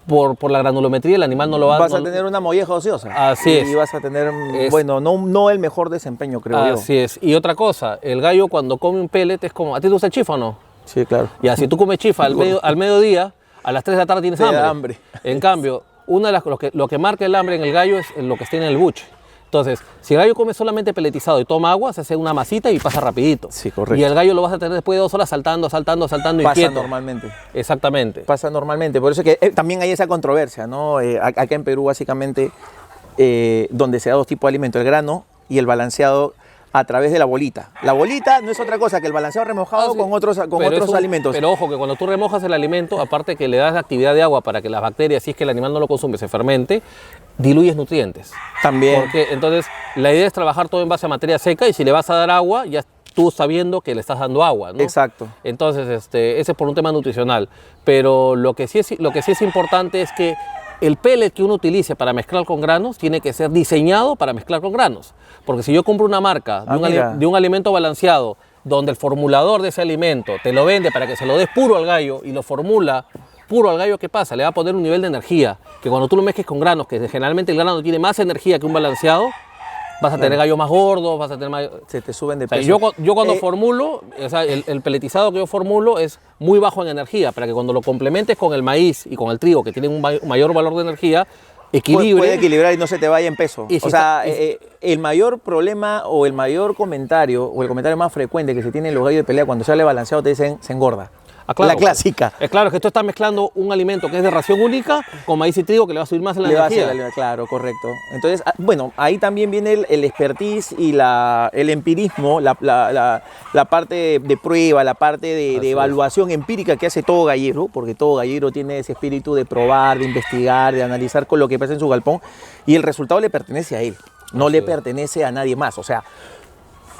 por la granulometría el animal no lo va a... Vas a tener una molleja ociosa. Así y es. Y vas a tener, Es- bueno, no el mejor desempeño, creo yo. Así es. Y otra cosa, el gallo cuando come un pellet es como... ¿A ti te gusta el chifa o no? Sí, claro. Ya, si tú comes chifa al mediodía, a las 3 de la tarde tienes Te da hambre. hambre. En cambio, lo que marca el hambre en el gallo es lo que está en el buche. Entonces, si el gallo come solamente pelletizado y toma agua, se hace una masita y pasa rapidito. Sí, correcto. Y el gallo lo vas a tener después de 2 horas saltando Pasa inquieto. normalmente. Exactamente. Pasa normalmente. Por eso es que también hay esa controversia, ¿no? Acá en Perú, básicamente, donde se da dos tipos de alimentos, el grano y el balanceado. a través de la bolita. La bolita no es otra cosa que el balanceado remojado Sí. con otros Pero es alimentos. Pero ojo, que cuando tú remojas el alimento, aparte que le das la actividad de agua para que las bacterias, si es que el animal no lo consume, se fermente, diluyes nutrientes. También. Porque entonces la idea es trabajar todo en base a materia seca y si le vas a dar agua, ya tú sabiendo que le estás dando agua, ¿no? Exacto. Entonces, ese es por un tema nutricional. Pero lo que sí es importante es que el pellet que uno utilice para mezclar con granos tiene que ser diseñado para mezclar con granos. Porque si yo compro una marca de un alimento balanceado donde el formulador de ese alimento te lo vende para que se lo des puro al gallo y lo formula puro al gallo, ¿qué pasa? Le va a poner un nivel de energía que cuando tú lo mezcles con granos, que generalmente el grano tiene más energía que un balanceado, vas a tener gallos más gordos, vas a tener más... Se te suben de O sea, peso. yo cuando formulo, o sea, el peletizado que yo formulo es muy bajo en energía, para que cuando lo complementes con el maíz y con el trigo, que tienen un mayor valor de energía, equilibre. Puede equilibrar y no se te vaya en peso. Y si o sea, el mayor problema o el mayor comentario o el comentario más frecuente que se tiene en los gallos de pelea cuando sale balanceado te dicen se engorda. Ah, claro, la clásica. Es claro que tú estás mezclando un alimento que es de ración única con maíz y trigo que le va a subir más en la Le va a energía. hacer claro, correcto. Entonces, bueno, ahí también viene el expertise y el empirismo, la parte de prueba, la parte de evaluación empírica que hace todo gallero, porque todo gallero tiene ese espíritu de probar, de investigar, de analizar con lo que pasa en su galpón, y el resultado le pertenece a él, no le pertenece a nadie más. O sea,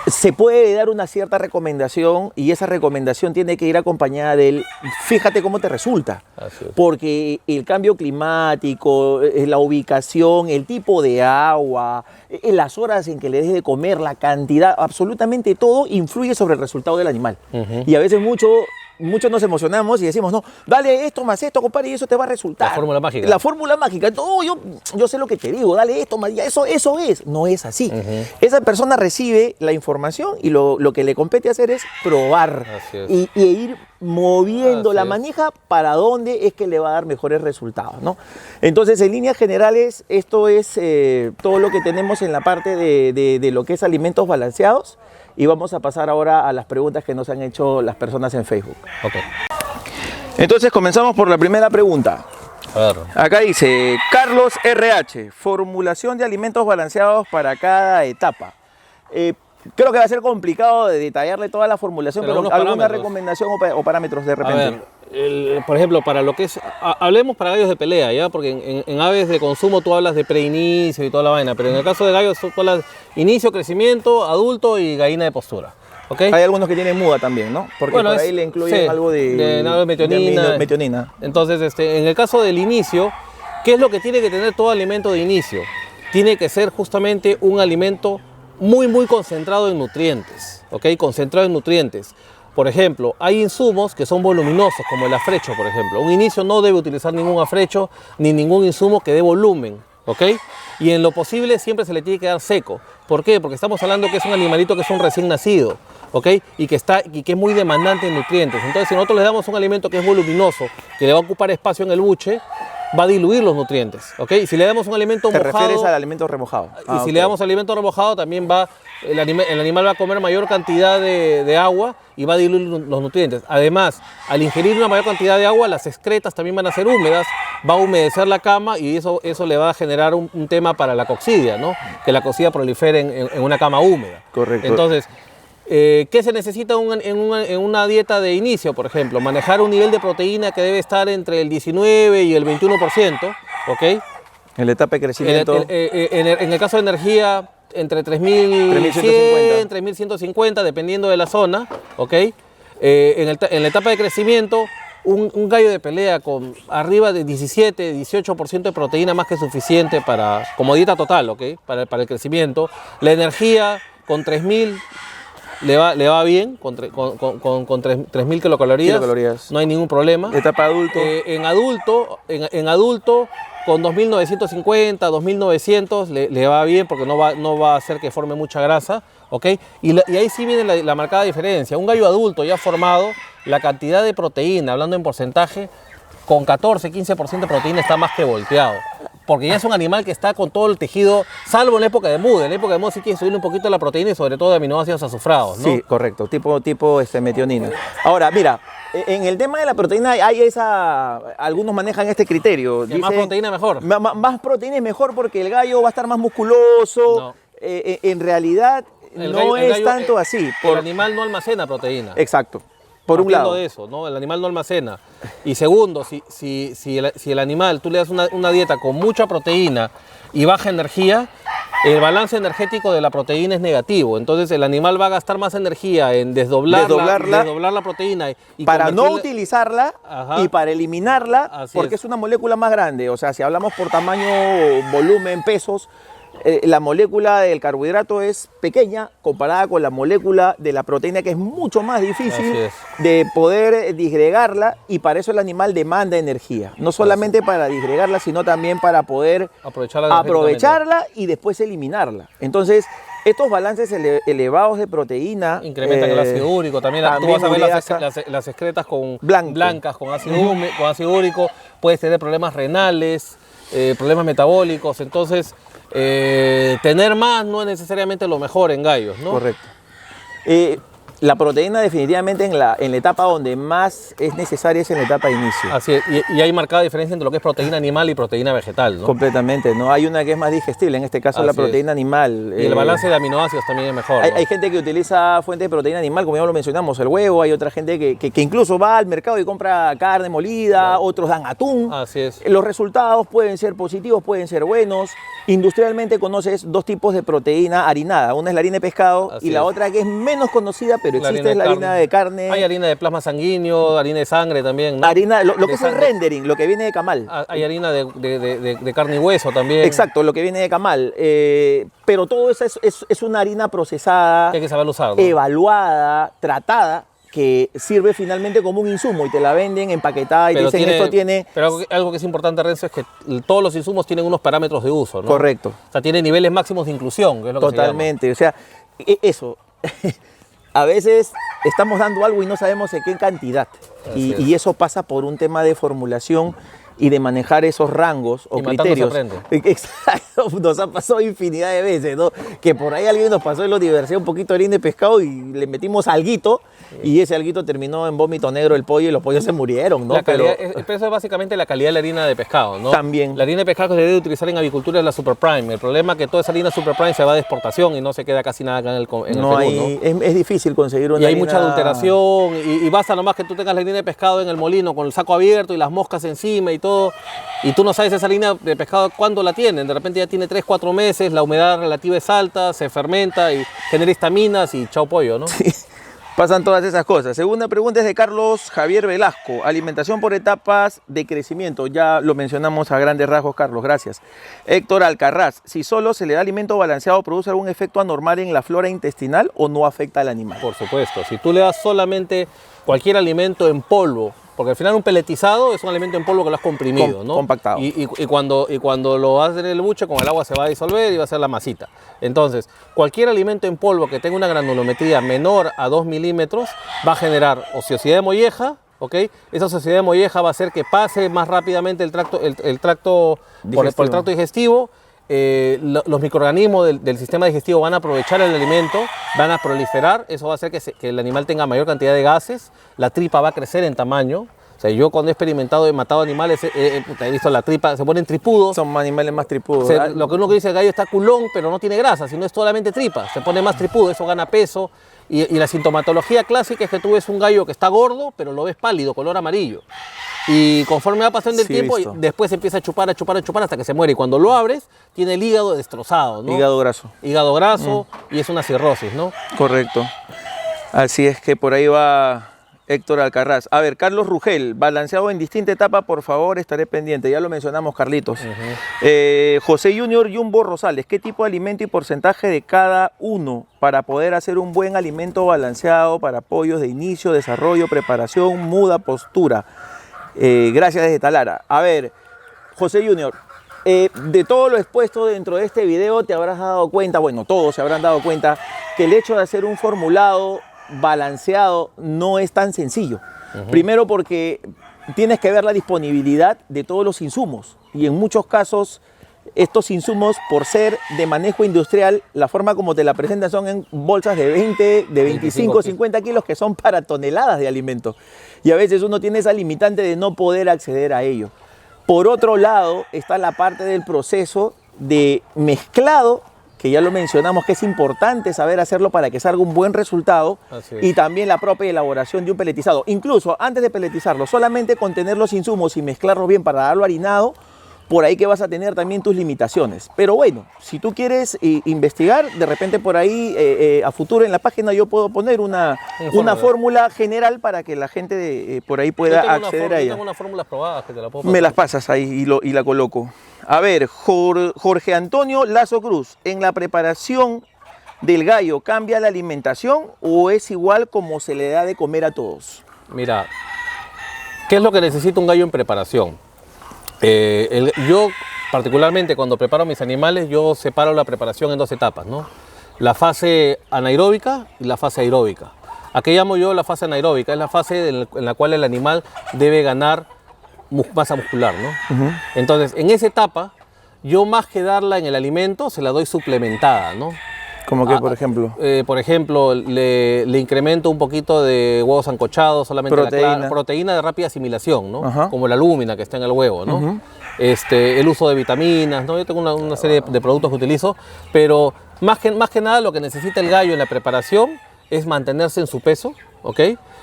se puede dar una cierta recomendación y esa recomendación tiene que ir acompañada del fíjate cómo te resulta. Así es. Porque el cambio climático, la ubicación, el tipo de agua, las horas en que le des de comer, la cantidad, absolutamente todo influye sobre el resultado del animal. Y a veces muchos nos emocionamos y decimos, no, dale esto más esto, compadre, y eso te va a resultar. La fórmula mágica. La fórmula mágica. No, yo sé lo que te digo, dale esto más, ya eso es. No es así. Esa persona recibe la información y lo que le compete hacer es probar Así es. y ir moviendo Así la es. manija para dónde es que le va a dar mejores resultados, ¿no? Entonces, en líneas generales, esto es todo lo que tenemos en la parte de lo que es alimentos balanceados. Y vamos a pasar ahora a las preguntas que nos han hecho las personas en Facebook. Ok. Entonces comenzamos por la primera pregunta. A ver. Acá dice, Carlos RH, formulación de alimentos balanceados para cada etapa. Creo que va a ser complicado de detallarle toda la formulación, Pero pero algunos alguna parámetros. recomendación o parámetros de A repente. ver, por ejemplo, para lo que es... hablemos para gallos de pelea, ¿ya? Porque en aves de consumo tú hablas de preinicio y toda la vaina, pero en el caso de gallos tú hablas inicio, crecimiento, adulto y gallina de postura. ¿Ok? Hay algunos que tienen muda también, ¿no? Porque Bueno, por ahí es- le incluyen sí, algo de metionina. metionina. Entonces, en el caso del inicio, ¿qué es lo que tiene que tener todo alimento de inicio? Tiene que ser justamente un alimento muy, muy concentrado en nutrientes, ¿ok? Concentrado en nutrientes. Por ejemplo, hay insumos que son voluminosos, como el afrecho, por ejemplo. Un inicio no debe utilizar ningún afrecho ni ningún insumo que dé volumen, ¿ok? Y en lo posible siempre se le tiene que dar seco. ¿Por qué? Porque estamos hablando que es un animalito que es un recién nacido, ¿ok? Y que es muy demandante en nutrientes. Entonces, si nosotros le damos un alimento que es voluminoso, que le va a ocupar espacio en el buche, va a diluir los nutrientes, ¿ok? Y si le damos un alimento ¿Te mojado... refieres al alimento remojado? Y si le damos alimento remojado, también el animal va a comer mayor cantidad de agua y va a diluir los nutrientes. Además, al ingerir una mayor cantidad de agua, las excretas también van a ser húmedas, va a humedecer la cama y eso le va a generar un tema para la coccidia, ¿no? Que la coccidia prolifere en una cama húmeda. Correcto. Entonces, ¿qué se necesita en una dieta de inicio, por ejemplo? Manejar un nivel de proteína que debe estar entre el 19 y el 21%, ¿ok? En la etapa de crecimiento. En el caso de energía, entre 3150. 3.100, 3.150, dependiendo de la zona, ¿ok? En la etapa de crecimiento, un gallo de pelea con arriba de 17, 18% de proteína más que suficiente como dieta total, ¿ok? Para el crecimiento. La energía con 3.000 le va bien, con 3.000 kilocalorías. No hay ningún problema. Etapa adulto. En adulto con 2.950, 2.900 le va bien porque no va a hacer que forme mucha grasa, ¿ok? Y ahí sí viene la marcada diferencia. Un gallo adulto ya formado, la cantidad de proteína, hablando en porcentaje, con 14, 15% de proteína está más que volteado. Porque ya es un animal que está con todo el tejido, salvo en la época de muda. En la época de muda sí tiene que subir un poquito la proteína y sobre todo de aminoácidos azufrados, ¿no? Sí, correcto, tipo metionina. Ahora, mira, en el tema de la proteína algunos manejan este criterio. Que más proteína mejor. Más proteína es mejor porque el gallo va a estar más musculoso. No. En realidad, no es tanto así. El animal no almacena proteína. Exacto. Por un lado. De eso, ¿no? El animal no almacena. Y segundo, si el animal, tú le das una dieta con mucha proteína y baja energía, el balance energético de la proteína es negativo. Entonces el animal va a gastar más energía en desdoblar la proteína. Y para no utilizarla. Ajá. Y para eliminarla, porque es una molécula más grande. O sea, si hablamos por tamaño, volumen, pesos, la molécula del carbohidrato es pequeña comparada con la molécula de la proteína, que es mucho más difícil de poder disgregarla, y para eso el animal demanda energía. No solamente para disgregarla, sino también para poder aprovecharla y después eliminarla. Entonces, estos balances elevados de proteína incrementan el ácido úrico. También tú vas a ver las excretas blancas con ácido úrico. Puedes tener problemas renales, problemas metabólicos. Entonces, tener más no es necesariamente lo mejor en gallos, ¿no? Correcto. La proteína definitivamente en la etapa donde más es necesaria es en la etapa de inicio. Así es, y hay marcada diferencia entre lo que es proteína animal y proteína vegetal, ¿no? Completamente, ¿no? Hay una que es más digestible, en este caso la proteína animal. Y el balance de aminoácidos también es mejor, ¿no? Hay gente que utiliza fuente de proteína animal, como ya lo mencionamos, el huevo. Hay otra gente que incluso va al mercado y compra carne molida, otros dan atún. Así es. Los resultados pueden ser positivos, pueden ser buenos. Industrialmente conoces dos tipos de proteína harinada. Una es la harina de pescado y la otra, que es menos conocida, pero existe, la harina de carne. Hay harina de plasma sanguíneo, harina de sangre también, ¿no? Harina, lo que es el rendering, lo que viene de camal. Hay harina de carne y hueso también. Exacto, lo que viene de camal. Pero todo eso es una harina procesada, que hay que saberlo usar, ¿no? Evaluada, tratada, que sirve finalmente como un insumo y te la venden empaquetada y te dicen esto tiene... Pero algo que es importante, Renzo, es que todos los insumos tienen unos parámetros de uso, ¿no? Correcto. O sea, tiene niveles máximos de inclusión, que es lo que totalmente, o sea, eso... A veces estamos dando algo y no sabemos en qué cantidad. Y eso pasa por un tema de formulación y de manejar esos rangos o criterios. Exacto, nos ha pasado infinidad de veces, ¿no? Que por ahí alguien nos pasó en la universidad un poquito de harina de pescado y le metimos alguito, y ese alguito terminó en vómito negro el pollo y los pollos se murieron, ¿no? Pero eso es básicamente la calidad de la harina de pescado, ¿no? También. La harina de pescado que se debe utilizar en avicultura es la Super Prime. El problema es que toda esa harina Super Prime se va de exportación y no se queda casi nada acá en el Perú, ¿no? Es difícil conseguir una harina. Y hay harina... mucha adulteración y basta nomás que tú tengas la harina de pescado en el molino con el saco abierto y las moscas encima y todo, y tú no sabes esa harina de pescado cuándo la tienen. De repente ya tiene 3, 4 meses, la humedad relativa es alta, se fermenta y genera histaminas y chao pollo, ¿no? Sí. Pasan todas esas cosas. Segunda pregunta es de Carlos Javier Velasco. Alimentación por etapas de crecimiento. Ya lo mencionamos a grandes rasgos, Carlos. Gracias. Héctor Alcarraz. Si solo se le da alimento balanceado, ¿produce algún efecto anormal en la flora intestinal o no afecta al animal? Por supuesto. Si tú le das solamente cualquier alimento en polvo, porque al final un peletizado es un alimento en polvo que lo has comprimido, ¿no? Compactado. Y cuando lo haces en el buche, con el agua se va a disolver y va a ser la masita. Entonces, cualquier alimento en polvo que tenga una granulometría menor a 2 milímetros va a generar ociosidad de molleja, ¿ok? Esa ociosidad de molleja va a hacer que pase más rápidamente el tracto por el tracto digestivo. Los microorganismos del sistema digestivo van a aprovechar el alimento, van a proliferar, eso va a hacer que el animal tenga mayor cantidad de gases, la tripa va a crecer en tamaño. O sea, yo cuando he experimentado, he matado animales, he visto la tripa, se ponen tripudos. Son animales más tripudos. Lo que uno dice, el gallo está culón, pero no tiene grasa, sino es solamente tripa, se pone más tripudo, eso gana peso. Y la sintomatología clásica es que tú ves un gallo que está gordo, pero lo ves pálido, color amarillo. Y conforme va pasando el tiempo, después empieza a chupar hasta que se muere. Y cuando lo abres, tiene el hígado destrozado, ¿no? Hígado graso. Hígado graso y es una cirrosis, ¿no? Correcto. Así es que por ahí va Héctor Alcarraz. A ver, Carlos Rugel, balanceado en distinta etapa, por favor, estaré pendiente. Ya lo mencionamos, Carlitos. José Junior Jumbo Rosales, ¿qué tipo de alimento y porcentaje de cada uno para poder hacer un buen alimento balanceado para pollos de inicio, desarrollo, preparación, muda, postura? Gracias desde Talara. A ver, José Junior, de todo lo expuesto dentro de este video te habrás dado cuenta, bueno, todos se habrán dado cuenta, que el hecho de hacer un formulado balanceado no es tan sencillo. Primero porque tienes que ver la disponibilidad de todos los insumos, y en muchos casos estos insumos, por ser de manejo industrial, la forma como te la presentan son en bolsas de 20, de 25, 50 kilos, que son para toneladas de alimentos. Y a veces uno tiene esa limitante de no poder acceder a ello. Por otro lado, está la parte del proceso de mezclado, que ya lo mencionamos, que es importante saber hacerlo para que salga un buen resultado, Así es. y también la propia elaboración de un peletizado. Incluso antes de peletizarlo, solamente con tener los insumos y mezclarlos bien para darlo harinado, por ahí que vas a tener también tus limitaciones. Pero bueno, si tú quieres investigar, de repente por ahí a futuro en la página yo puedo poner una fórmula general para que la gente por ahí pueda acceder a Yo ella. tengo unas fórmulas probadas que te la puedo Me pasar. las pasas ahí y la coloco. A ver, Jorge Antonio Lazo Cruz, ¿en la preparación del gallo cambia la alimentación o es igual como se le da de comer a todos? Mira, ¿qué es lo que necesita un gallo en preparación? Yo, particularmente, cuando preparo mis animales, yo separo la preparación en dos etapas, ¿no? La fase anaeróbica y la fase aeróbica. ¿A qué llamo yo la fase anaeróbica? Es la fase en la cual el animal debe ganar masa muscular, ¿no? Entonces, en esa etapa, yo más que darla en el alimento, se la doy suplementada, ¿no? Como que, por ejemplo, Por ejemplo, le incremento un poquito de huevos sancochados, solamente Proteína. proteína de rápida asimilación, ¿no? Ajá. Como la lúmina que está en el huevo, ¿no? El uso de vitaminas, ¿no? Yo tengo una serie de productos que utilizo, pero más que nada lo que necesita el gallo en la preparación es mantenerse en su peso, ¿ok?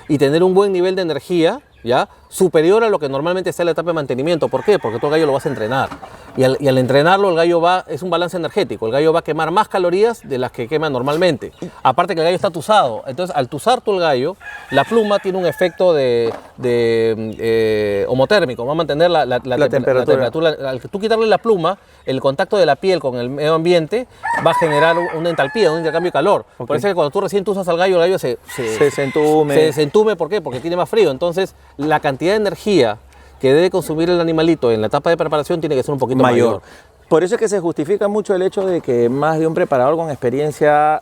Y tener un buen nivel de energía, ¿ya? Superior a lo que normalmente está en la etapa de mantenimiento. ¿Por qué? Porque tú al gallo lo vas a entrenar. Y al entrenarlo, el gallo es un balance energético. El gallo va a quemar más calorías de las que quema normalmente. Aparte que el gallo está tuzado. Entonces, al tuzar tú el gallo, la pluma tiene un efecto de homotérmico. Va a mantener la temperatura. Al tú quitarle la pluma, el contacto de la piel con el medio ambiente va a generar una entalpía, un intercambio de calor. Ok. Por eso es que cuando tú recién tuzas al gallo se entume. se desentume. ¿Por qué? Porque tiene más frío. Entonces, la cantidad de energía que debe consumir el animalito en la etapa de preparación tiene que ser un poquito mayor. Por eso es que se justifica mucho el hecho de que más de un preparador con experiencia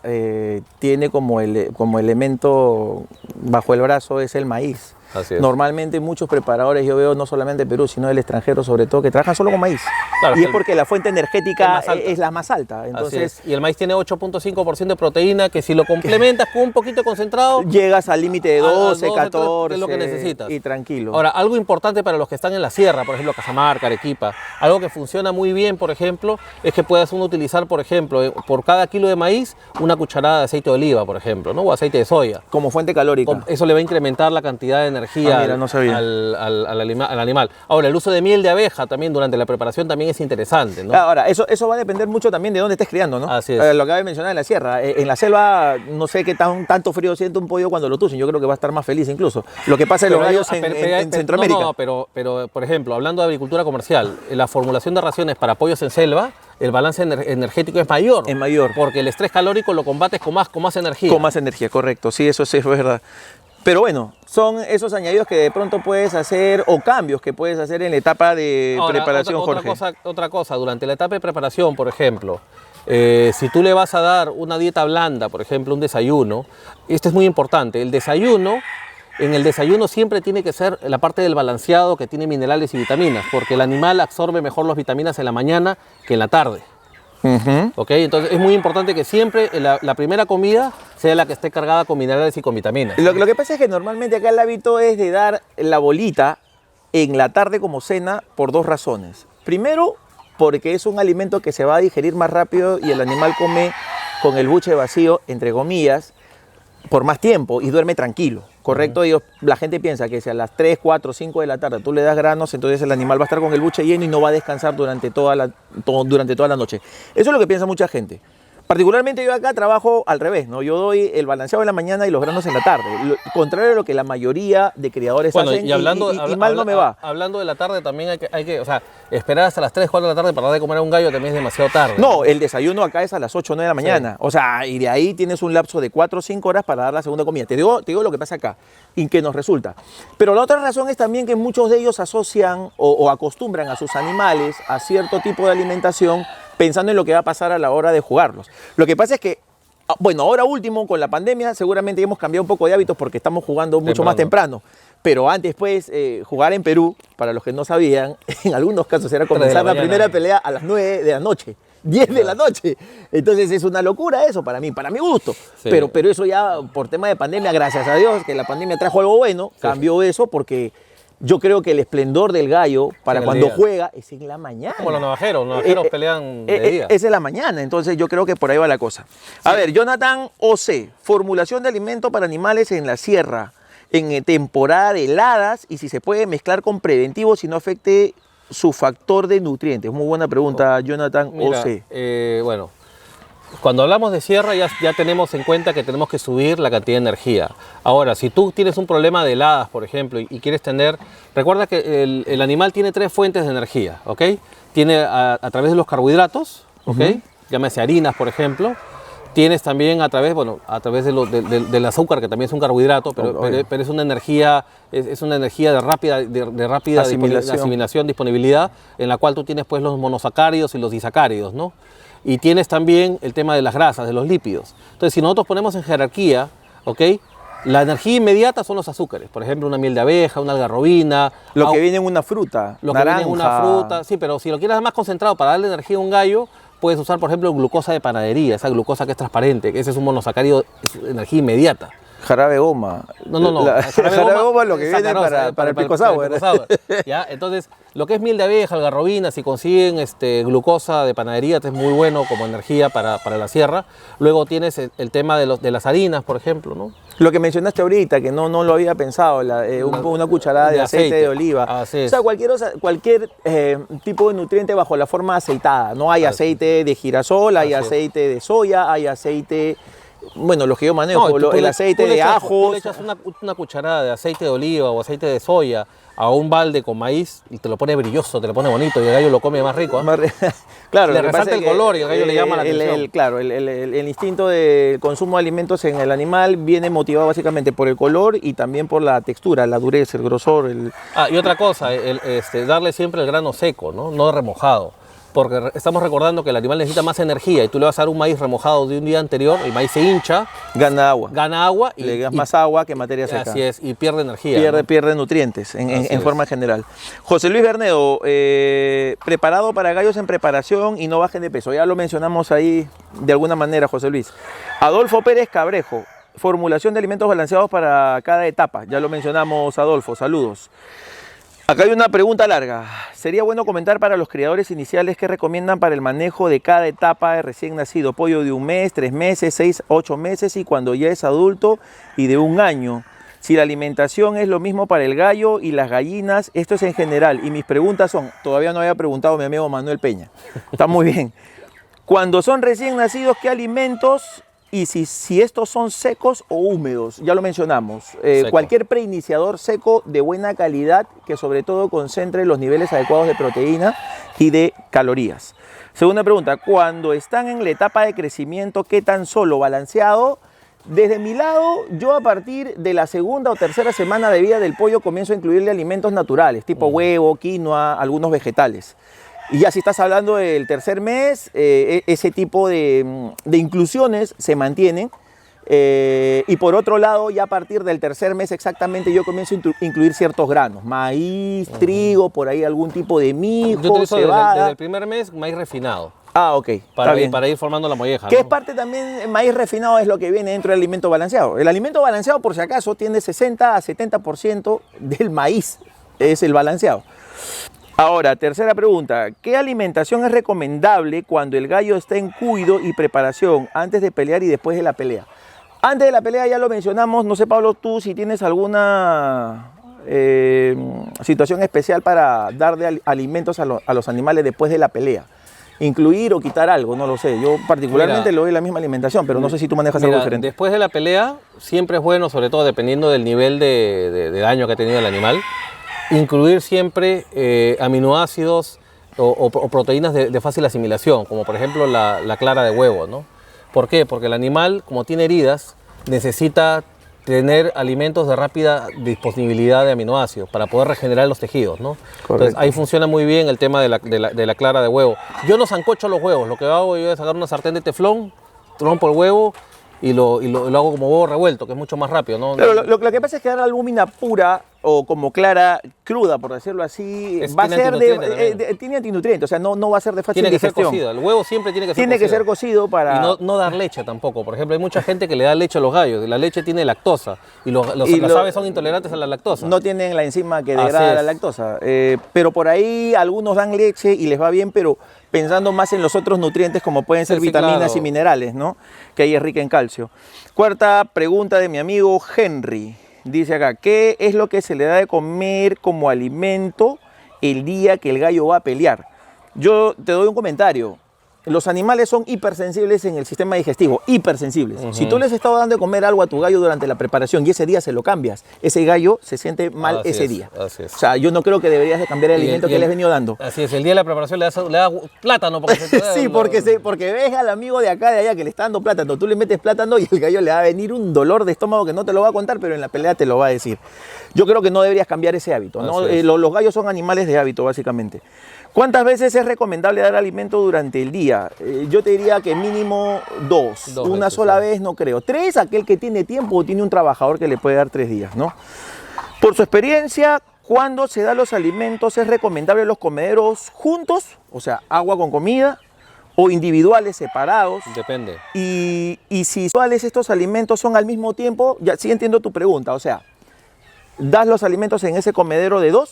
tiene como elemento bajo el brazo es el maíz. Así es. Normalmente muchos preparadores, yo veo no solamente en Perú, sino del extranjero sobre todo, que trabajan solo con maíz. Claro, y es porque la fuente energética es más alta. es la más alta. Así Entonces es. Y el maíz tiene 8.5% de proteína, que si lo complementas con un poquito de concentrado, llegas al límite de 12, 12, 14 es lo que necesitas. y tranquilo. Ahora, algo importante para los que están en la sierra, por ejemplo, Cajamarca, Arequipa, algo que funciona muy bien, por ejemplo, es que puedas uno utilizar, por ejemplo, por cada kilo de maíz, una cucharada de aceite de oliva, por ejemplo, ¿no? O aceite de soya. Como fuente calórica. Eso le va a incrementar la cantidad de energía Mira, no sabía. al animal. Ahora, el uso de miel de abeja también durante la preparación también es interesante, ¿no? Ahora, eso va a depender mucho también de dónde estés criando, ¿no? Así es. Lo acabo de mencionar en la sierra. En la selva, no sé qué tanto frío siente un pollo cuando lo tucen. Yo creo que va a estar más feliz incluso. Lo que pasa en los gallos en Centroamérica. No, pero, por ejemplo, hablando de agricultura comercial, la formulación de raciones para pollos en selva, el balance energético es mayor. Es mayor. Porque el estrés calórico lo combates con más energía. Con más energía, correcto. Sí, eso sí es verdad. Pero bueno, son esos añadidos que de pronto puedes hacer o cambios que puedes hacer en la etapa de Ahora, preparación, Jorge. Otra cosa, durante la etapa de preparación, por ejemplo, si tú le vas a dar una dieta blanda, por ejemplo, un desayuno, esto es muy importante. En el desayuno siempre tiene que ser la parte del balanceado que tiene minerales y vitaminas, porque el animal absorbe mejor las vitaminas en la mañana que en la tarde. ¿Ok? Entonces es muy importante que siempre la primera comida sea la que esté cargada con minerales y con vitaminas. Lo que pasa es que normalmente acá el hábito es de dar la bolita en la tarde como cena por dos razones. Primero, porque es un alimento que se va a digerir más rápido y el animal come con el buche vacío, entre comillas, por más tiempo y duerme tranquilo, ¿correcto? La gente piensa que si a las 3, 4, 5 de la tarde tú le das granos, entonces el animal va a estar con el buche lleno y no va a descansar durante toda la noche. Eso es lo que piensa mucha gente. Particularmente yo acá trabajo al revés, ¿no? Yo doy el balanceado en la mañana y los granos en la tarde, contrario a lo que la mayoría de criadores hacen y mal no me va. Hablando de la tarde también hay que, o sea, esperar hasta las 3, 4 de la tarde para dar de comer a un gallo también es demasiado tarde. No, el desayuno acá es a las 8 o 9 de la mañana, o sea, y de ahí tienes un lapso de 4 o 5 horas para dar la segunda comida. Te digo lo que pasa acá y que nos resulta. Pero la otra razón es también que muchos de ellos asocian o acostumbran a sus animales a cierto tipo de alimentación pensando en lo que va a pasar a la hora de jugarlos. Lo que pasa es que, bueno, ahora último, con la pandemia, seguramente hemos cambiado un poco de hábitos porque estamos jugando mucho más temprano. Pero antes, pues, jugar en Perú, para los que no sabían, en algunos casos era comenzar la primera pelea a las 9 de la noche. 10 de la noche. Entonces es una locura eso para mí, para mi gusto. Sí. Pero eso ya por tema de pandemia, gracias a Dios, que la pandemia trajo algo bueno, cambió eso porque Yo creo que el esplendor del gallo para En el cuando día. juega es en la mañana. Como los navajeros pelean de día. Es en la mañana, entonces yo creo que por ahí va la cosa. A ver, Jonathan OC, formulación de alimento para animales en la sierra, en temporada de heladas y si se puede mezclar con preventivos si no afecte su factor de nutrientes. Muy buena pregunta, Jonathan Mira, OC. bueno, cuando hablamos de sierra ya tenemos en cuenta que tenemos que subir la cantidad de energía. Ahora, si tú tienes un problema de heladas, por ejemplo, y quieres tener... Recuerda que el animal tiene 3 fuentes de energía, ¿ok? Tiene a través de los carbohidratos, ¿ok? Llámese harinas, por ejemplo. Tienes también a través del azúcar, que también es un carbohidrato, pero es una energía, es una energía de rápida asimilación, disponibilidad, en la cual tú tienes pues los monosacáridos y los disacáridos, ¿no? Y tienes también el tema de las grasas, de los lípidos. Entonces, si nosotros ponemos en jerarquía, ¿ok? La energía inmediata son los azúcares, por ejemplo, una miel de abeja, una algarrobina. Lo que viene en una fruta, Lo naranja. que viene en una fruta, sí, pero si lo quieres más concentrado para darle energía a un gallo, puedes usar, por ejemplo, glucosa de panadería, esa glucosa que es transparente, que ese es un monosacárido, es energía inmediata. Jarabe de goma. No. Jarabe de goma es lo que viene sacarosa, para el pico sour. ¿Ya? Entonces, lo que es miel de abeja, algarrobina, si consiguen glucosa de panadería, es muy bueno como energía para la sierra. Luego tienes el tema de las harinas, por ejemplo, ¿no? Lo que mencionaste ahorita, que no lo había pensado, una cucharada de aceite de oliva. Así es. O sea, cualquier tipo de nutriente bajo la forma aceitada. No hay aceite de girasol, hay aceite de soya, hay aceite... Bueno, los que yo manejo, el aceite de ajos. Tú le echas una cucharada de aceite de oliva o aceite de soya a un balde con maíz y te lo pone brilloso, te lo pone bonito y el gallo lo come más rico. Claro, le resalta el color y el gallo le llama la atención. Claro, el instinto de consumo de alimentos en el animal viene motivado básicamente por el color y también por la textura, la dureza, el grosor. Y otra cosa, darle siempre el grano seco, no remojado. Porque estamos recordando que el animal necesita más energía y tú le vas a dar un maíz remojado de un día anterior, el maíz se hincha, gana agua y le das más agua que materia seca. Así es, y pierde energía. Pierde nutrientes en forma general. José Luis Bernedo, preparado para gallos en preparación y no bajen de peso. Ya lo mencionamos ahí de alguna manera, José Luis. Adolfo Pérez Cabrejo, formulación de alimentos balanceados para cada etapa. Ya lo mencionamos, Adolfo, saludos. Acá hay una pregunta larga. Sería bueno comentar para los criadores iniciales qué recomiendan para el manejo de cada etapa de recién nacido. Pollo de 1 mes, 3 meses, 6, 8 meses y cuando ya es adulto y de 1 año. Si la alimentación es lo mismo para el gallo y las gallinas, esto es en general. Y mis preguntas son, todavía no había preguntado mi amigo Manuel Peña. Está muy bien. Cuando son recién nacidos, ¿qué alimentos? Y si estos son secos o húmedos, ya lo mencionamos. Cualquier preiniciador seco de buena calidad que sobre todo concentre los niveles adecuados de proteína y de calorías. Segunda pregunta, cuando están en la etapa de crecimiento, ¿qué tan solo balanceado? Desde mi lado, yo a partir de la 2ª o 3ª semana de vida del pollo comienzo a incluirle alimentos naturales, tipo huevo, quinoa, algunos vegetales. Y ya si estás hablando del 3er mes, ese tipo de inclusiones se mantienen. Y por otro lado, ya a partir del 3er mes exactamente, yo comienzo a incluir ciertos granos. Maíz, trigo, por ahí algún tipo de mijo, yo utilizo cebada. desde el primer mes maíz refinado. Ok. Para ir formando la molleja. Que es parte también, el maíz refinado es lo que viene dentro del alimento balanceado. El alimento balanceado, por si acaso, tiene 60 a 70% del maíz, es el balanceado. Ahora, tercera pregunta, ¿qué alimentación es recomendable cuando el gallo está en cuido y preparación antes de pelear y después de la pelea? Antes de la pelea ya lo mencionamos, no sé Pablo, tú si tienes alguna situación especial para darle alimentos a los animales después de la pelea. Incluir o quitar algo, no lo sé. Yo particularmente le doy la misma alimentación, pero no sé si tú manejas algo diferente. Después de la pelea siempre es bueno, sobre todo dependiendo del nivel de daño que ha tenido el animal, incluir siempre aminoácidos o proteínas de fácil asimilación, como por ejemplo la clara de huevo, ¿no? ¿Por qué? Porque el animal, como tiene heridas, necesita tener alimentos de rápida disponibilidad de aminoácidos para poder regenerar los tejidos, ¿no? Entonces ahí funciona muy bien el tema de la clara de huevo. Yo no sancocho los huevos, lo que hago yo es sacar una sartén de teflón, rompo el huevo y lo hago como huevo revuelto, que es mucho más rápido, ¿no? Pero lo que pasa es que dar albúmina pura o como clara, cruda, por decirlo así, va a tiene ser antinutriente también. tiene antinutrientes, o sea, no va a ser de fácil Tiene que ser digestión. cocido. El huevo siempre tiene que ser Tiene cocido. que ser cocido para... Y no dar leche tampoco. Por ejemplo, hay mucha gente que le da leche a los gallos. La leche tiene lactosa. Y las aves son intolerantes a la lactosa. No tienen la enzima que Así degrada la es. lactosa. Pero por ahí algunos dan leche y les va bien, pero pensando más en los otros nutrientes como pueden ser Sí, vitaminas claro. y minerales, ¿no? Que ahí es rica en calcio. Cuarta pregunta de mi amigo Henry. Dice acá, ¿qué es lo que se le da de comer como alimento el día que el gallo va a pelear? Yo te doy un comentario. Los animales son hipersensibles en el sistema digestivo, hipersensibles. Si tú les estás dando de comer algo a tu gallo durante la preparación y ese día se lo cambias, ese gallo se siente mal Así ese es, día. así es. O sea, yo no creo que deberías de cambiar el Y alimento y que le has venido dando. Así es, el día de la preparación le das plátano. Porque Sí, porque ves al amigo de acá, de allá, que le está dando plátano. Tú le metes plátano y el gallo le va a venir un dolor de estómago que no te lo va a contar, pero en la pelea te lo va a decir. Yo creo que no deberías cambiar ese hábito, ¿no? Así es. Los gallos son animales de hábito, básicamente. ¿Cuántas veces es recomendable dar alimento durante el día? Yo te diría que mínimo dos. Dos Una veces, sola sí. vez no creo. Tres, aquel que tiene tiempo o tiene un trabajador que le puede dar 3 días, ¿no? Por su experiencia, cuando se dan los alimentos, ¿es recomendable los comederos juntos? O sea, agua con comida, o individuales, separados. Depende. Y si estos alimentos son al mismo tiempo, ya sí entiendo tu pregunta. O sea, das los alimentos en ese comedero de 2,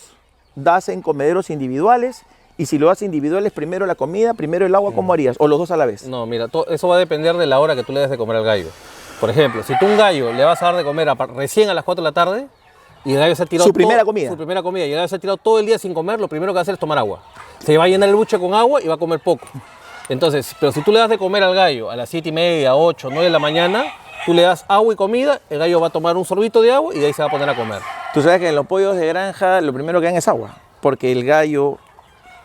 das en comederos individuales, y si lo das individuales, primero la comida, primero el agua, ¿cómo harías? ¿O los dos a la vez? No, mira, eso va a depender de la hora que tú le des de comer al gallo. Por ejemplo, si tú a un gallo le vas a dar de comer recién a las 4 de la tarde y el gallo se ha tirado Su primera comida. Su primera comida y el gallo se ha tirado todo el día sin comer, lo primero que va a hacer es tomar agua. Se va a llenar el buche con agua y va a comer poco. Entonces, pero si tú le das de comer al gallo a las 7:30, 8, 9 de la mañana, tú le das agua y comida, el gallo va a tomar un sorbito de agua y de ahí se va a poner a comer. Tú sabes que en los pollos de granja lo primero que dan es agua, porque el gallo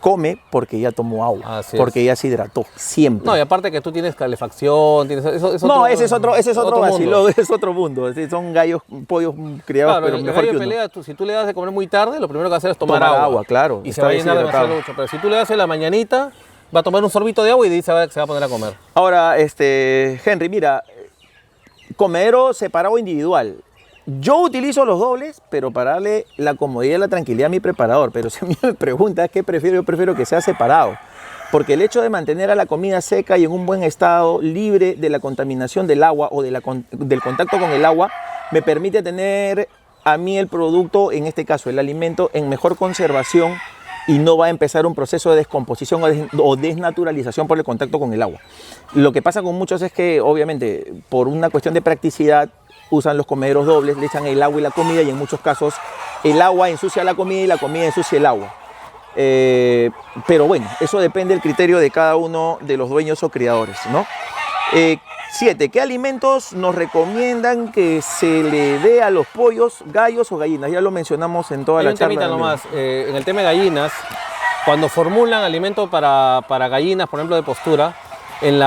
come porque ya tomó agua, Así porque es. ya se hidrató, siempre. No, y aparte que tú tienes calefacción, tienes No, ese es otro mundo. vacilón, es otro mundo. Son gallos, pollos criados, Claro, pero el mejor gallo que de uno. pelea, si tú le das de comer muy tarde, lo primero que va a hacer es tomar Tomar agua. agua, claro, Y se está va a llenar demasiado deshidratado. mucho. Pero si tú le das en la mañanita, va a tomar un sorbito de agua y de ahí se va a poner a comer. Ahora, Henry, mira, comedero separado individual. Yo utilizo los dobles, pero para darle la comodidad y la tranquilidad a mi preparador. Pero si a mí me preguntas qué prefiero, yo prefiero que sea separado. Porque el hecho de mantener a la comida seca y en un buen estado, libre de la contaminación del agua o del contacto con el agua, me permite tener a mí el producto, en este caso el alimento, en mejor conservación y no va a empezar un proceso de descomposición o desnaturalización por el contacto con el agua. Lo que pasa con muchos es que, obviamente, por una cuestión de practicidad, usan los comederos dobles, le echan el agua y la comida y en muchos casos el agua ensucia la comida y la comida ensucia el agua. Pero bueno, eso depende del criterio de cada uno de los dueños o criadores, ¿no? 7. ¿Qué alimentos nos recomiendan que se le dé a los pollos, gallos o gallinas? Ya lo mencionamos en toda Hay la un charla. temita nomás. En el tema de gallinas, cuando formulan alimento para gallinas, por ejemplo, de postura, en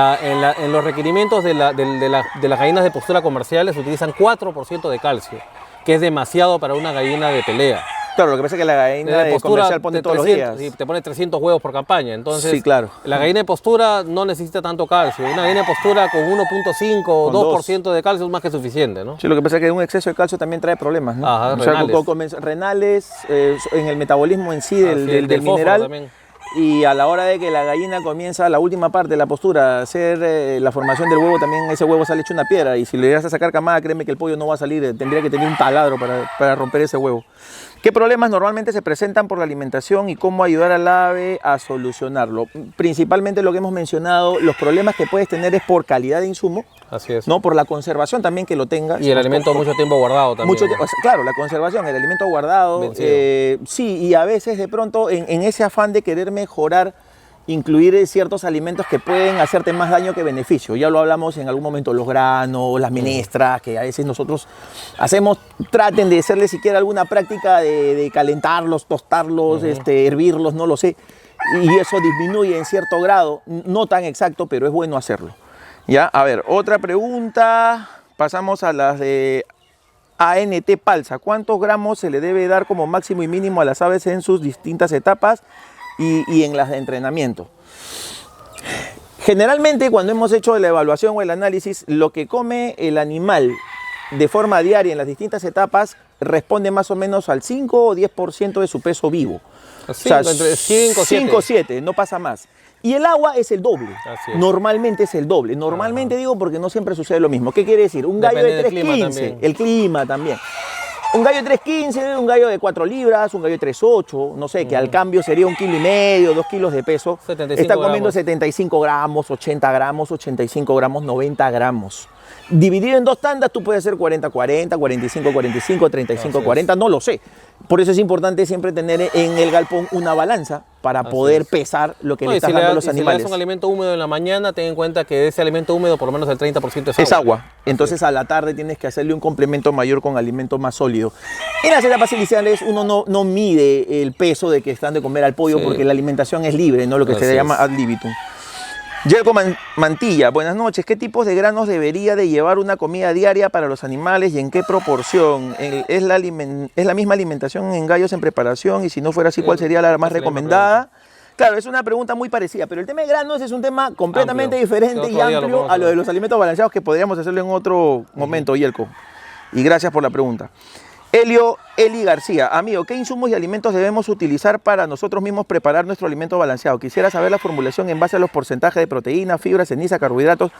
los requerimientos de las gallinas de postura comerciales utilizan 4% de calcio, que es demasiado para una gallina de pelea. Claro, lo que pasa es que la gallina de comercial pone todos los días. Sí, te pone 300 huevos por campaña. Entonces, Sí, claro. la gallina de postura no necesita tanto calcio. Una gallina de postura con 1.5 o Con 2% de calcio es más que suficiente, ¿no? Sí, lo que pasa es que un exceso de calcio también trae problemas, ¿no? Ajá, O sea, renales. renales, en el metabolismo en sí Así, del fósforo mineral. también. Y a la hora de que la gallina comienza la última parte de la postura, hacer la formación del huevo, también ese huevo sale hecho una piedra. Y si le llegas a sacar camada, créeme que el pollo no va a salir, tendría que tener un taladro para romper ese huevo. ¿Qué problemas normalmente se presentan por la alimentación y cómo ayudar al ave a solucionarlo? Principalmente lo que hemos mencionado, los problemas que puedes tener es por calidad de insumo, Así es. ¿no? Por la conservación también que lo tengas. Y el alimento mucho tiempo guardado también. Mucho tiempo, claro, la conservación, el alimento guardado, Vencido. sí, y a veces de pronto en ese afán de querer mejorar, incluir ciertos alimentos que pueden hacerte más daño que beneficio. Ya lo hablamos en algún momento, los granos, las menestras, que a veces nosotros hacemos, traten de hacerle siquiera alguna práctica de calentarlos, tostarlos, hervirlos, no lo sé, y eso disminuye en cierto grado, no tan exacto, pero es bueno hacerlo. Ya, a ver, otra pregunta, pasamos a las de ANT Palsa. ¿Cuántos gramos se le debe dar como máximo y mínimo a las aves en sus distintas etapas y en las de entrenamiento? Generalmente cuando hemos hecho la evaluación o el análisis, lo que come el animal de forma diaria en las distintas etapas responde más o menos al 5 o 10% de su peso vivo. Así, entre 5 o 7, no pasa más. Y el agua es el doble. Así es. Normalmente es el doble. Normalmente digo porque no siempre sucede lo mismo. ¿Qué quiere decir? Un gallo Depende de del clima 3.15, también. el clima también. Un gallo de 3.15, un gallo de 4 libras, un gallo de 3.8, no sé, que al cambio sería 1,5 kilos, 2 kilos de peso. 75 está comiendo gramos. 75 gramos, 80 gramos, 85 gramos, 90 gramos. Dividido en 2 tandas, tú puedes hacer 40-40, 45-45, 35-40, no lo sé. Por eso es importante siempre tener en el galpón una balanza para poder pesar lo que No, le y estás si dando a le los das animales. un alimento húmedo en la mañana, ten en cuenta que de ese alimento húmedo por lo menos el 30% es agua. Es agua. Entonces a la tarde tienes que hacerle un complemento mayor con alimento más sólido. En las etapas iniciales uno no mide el peso de que están de comer al pollo Sí. porque la alimentación es libre, ¿no? Lo que Así se llama es. ad libitum. Yerko Mantilla, buenas noches. ¿Qué tipos de granos debería de llevar una comida diaria para los animales y en qué proporción? ¿Es la misma alimentación en gallos en preparación? Y si no fuera así, ¿cuál sería la más es la misma recomendada? Claro, es una pregunta muy parecida, pero el tema de granos es un tema completamente Amplio. diferente Otro y día lo amplio podemos a lo de hablar. los alimentos balanceados que podríamos hacerlo en otro momento, Yerko. Y gracias por la pregunta. Eli García, amigo, ¿qué insumos y alimentos debemos utilizar para nosotros mismos preparar nuestro alimento balanceado? Quisiera saber la formulación en base a los porcentajes de proteína, fibra, ceniza, carbohidratos.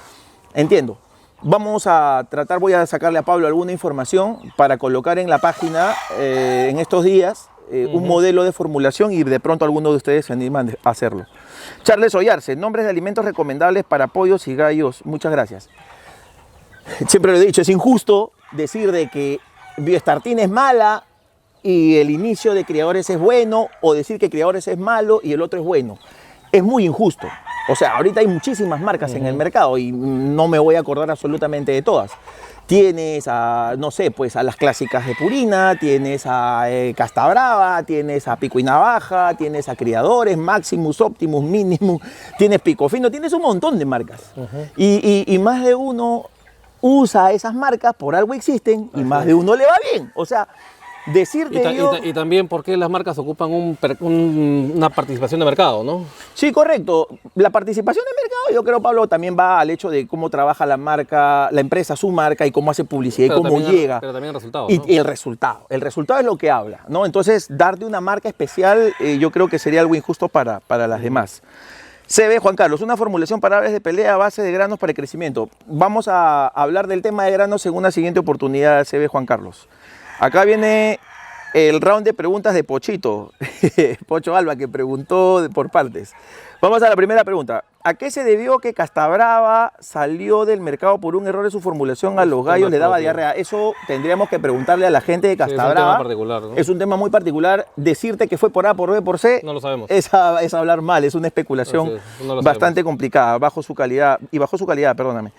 Entiendo. Vamos a tratar, voy a sacarle a Pablo alguna información para colocar en la página en estos días un modelo de formulación y de pronto alguno de ustedes se animan a hacerlo. Charles Ollarse, nombres de alimentos recomendables para pollos y gallos. Muchas gracias. Siempre lo he dicho, es injusto decir de que Biostartina es mala y el inicio de criadores es bueno, o decir que criadores es malo y el otro es bueno. Es muy injusto. O sea, ahorita hay muchísimas marcas en el mercado y no me voy a acordar absolutamente de todas. Tienes a, no sé, pues a las clásicas de Purina, tienes a Casta Brava, tienes a Pico y Navaja, tienes a Criadores, Maximus, Optimus, Minimus, tienes Pico Fino, tienes un montón de marcas. Y más de uno usa esas marcas, por algo existen, y más de uno le va bien. O sea, decirte Y también porque las marcas ocupan una participación de mercado, ¿no? Sí, correcto. La participación de mercado, yo creo, Pablo, también va al hecho de cómo trabaja la marca, la empresa, su marca, y cómo hace publicidad, Pero y cómo también llega. pero también el resultado, Y, ¿no? y el resultado. El resultado es lo que habla, ¿no? Entonces, darte una marca especial, yo creo que sería algo injusto para las demás. CB Juan Carlos, una formulación para aves de pelea a base de granos para el crecimiento. Vamos a hablar del tema de granos en una siguiente oportunidad, CB Juan Carlos. Acá viene el round de preguntas de Pochito, Pocho Alba, que preguntó por partes. Vamos a la primera pregunta. ¿A qué se debió que Castabrava salió del mercado por un error de su formulación? A los gallos le daba diarrea. Eso tendríamos que preguntarle a la gente de Sí, es un Castabrava. tema particular, ¿no? Es un tema muy particular. Decirte que fue por A, por B, por C, No lo sabemos. es hablar mal, es una especulación Así es, no lo bastante complicada, bajo su calidad, perdóname.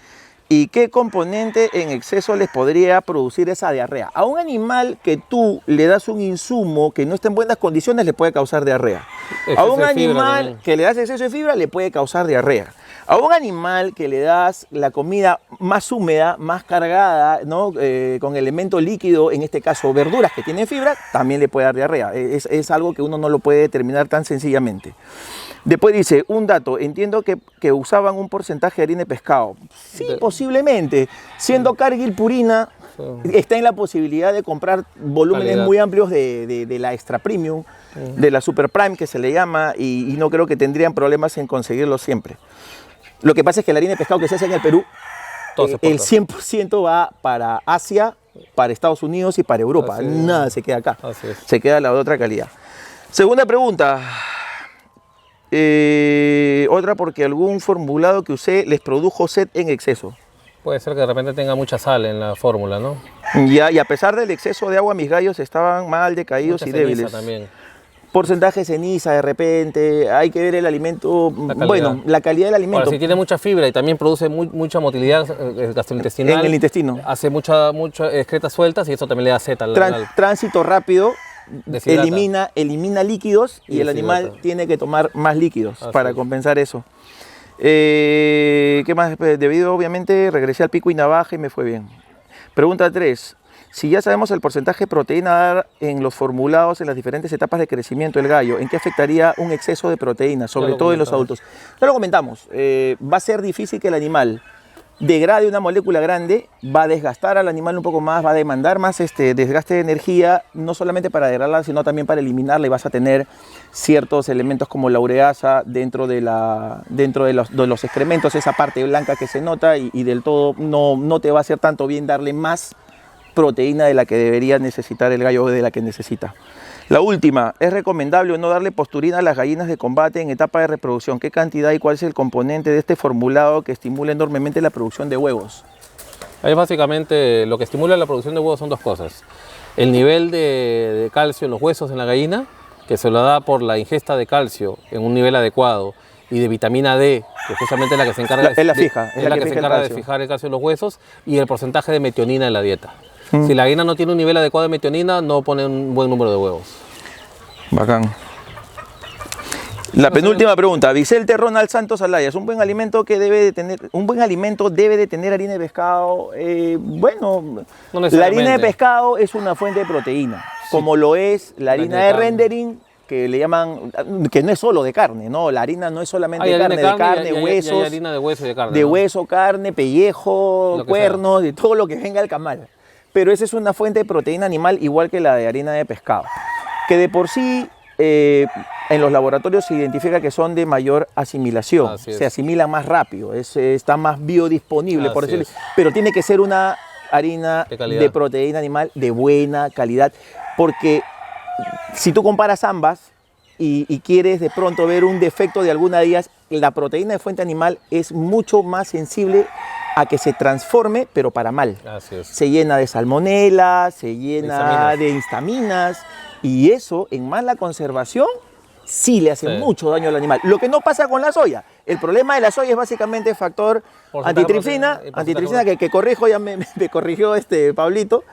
¿Y qué componente en exceso les podría producir esa diarrea? A un animal que tú le das un insumo que no está en buenas condiciones le puede causar diarrea. A Exceso un de fibra animal también. que le das exceso de fibra le puede causar diarrea. A un animal que le das la comida más húmeda, más cargada, ¿no? Con elemento líquido, en este caso verduras que tienen fibra, también le puede dar diarrea. Es algo que uno no lo puede determinar tan sencillamente. Después dice, un dato, entiendo que usaban un porcentaje de harina de pescado. Sí, posiblemente. Siendo Cargill Purina, está en la posibilidad de comprar volúmenes Calidad. muy amplios de la extra premium, de la super prime que se le llama, y no creo que tendrían problemas en conseguirlo siempre. Lo que pasa es que la harina de pescado que se hace en el Perú, Todo se el exporta. 100% va para Asia, para Estados Unidos y para Europa. Así es. Nada se queda acá. Así es. Se queda la de otra calidad. Segunda pregunta. Otra porque algún formulado que usé les produjo sed en exceso. Puede ser que de repente tenga mucha sal en la fórmula, ¿no? Ya, y a pesar del exceso de agua, mis gallos estaban mal decaídos Mucha y ceniza débiles. también. Porcentaje de ceniza de repente, hay que ver el alimento, calidad. bueno, la calidad del alimento. Ahora, si tiene mucha fibra y también produce mucha motilidad gastrointestinal. En el intestino. Hace muchas excretas sueltas y eso también le da sed al Tránsito rápido, Deshidrata. elimina líquidos y Y el animal deshidrata. tiene que tomar más líquidos Así para es. compensar eso. ¿Qué más? Debido, obviamente, regresé al pico y navaja y me fue bien. Pregunta 3. Si ya sabemos el porcentaje de proteína a dar en los formulados en las diferentes etapas de crecimiento del gallo, ¿en qué afectaría un exceso de proteína, sobre lo todo en los comentamos. adultos? Ya lo comentamos, va a ser difícil que el animal degrade una molécula grande, va a desgastar al animal un poco más, va a demandar más desgaste de energía, no solamente para degradarla, sino también para eliminarla, y vas a tener ciertos elementos como la ureasa dentro de los excrementos, esa parte blanca que se nota, y del todo no te va a hacer tanto bien darle más proteína de la que debería necesitar el gallo, de la que necesita. La última, ¿es recomendable o no darle posturina a las gallinas de combate en etapa de reproducción? ¿Qué cantidad y cuál es el componente de este formulado que estimula enormemente la producción de huevos? Ahí básicamente lo que estimula la producción de huevos son dos cosas. El nivel de calcio en los huesos en la gallina, que se lo da por la ingesta de calcio en un nivel adecuado, y de vitamina D, que justamente es la que se encarga, es la que se encarga de fijar el calcio en los huesos, y el porcentaje de metionina en la dieta. Si la gallina no tiene un nivel adecuado de metionina, no pone un buen número de huevos. Bacán. La penúltima pregunta, Vicente Ronald Santos Alayas, ¿un buen alimento debe de tener harina de pescado? Bueno, No la harina de necesariamente. pescado es una fuente de proteína, como lo es la harina de rendering, que le llaman, que no es solo de carne, ¿no? La harina no es solamente Hay de harina carne, y hay huesos, harina de hueso y de carne. de ¿no? hueso, carne, pellejo, Lo que cuernos, de todo lo que venga al camal. Pero esa es una fuente de proteína animal igual que la de harina de pescado, que de por sí en los laboratorios se identifica que son de mayor asimilación, Así es. se asimilan más rápido, está más biodisponible, por Así decirlo, es. pero tiene que ser una harina De calidad. de proteína animal de buena calidad, porque si tú comparas ambas y quieres de pronto ver un defecto de alguna de ellas, la proteína de fuente animal es mucho más sensible a que se transforme, pero para mal. Así es. Se llena de salmonela, se llena Histaminas. de histaminas, y eso en mala conservación sí le hace Sí. mucho daño al animal. Lo que no pasa con la soya. El problema de la soya es básicamente factor Porcentaje antitripsina, proteína y porcentaje que corrijo, ya me corrigió Pablito,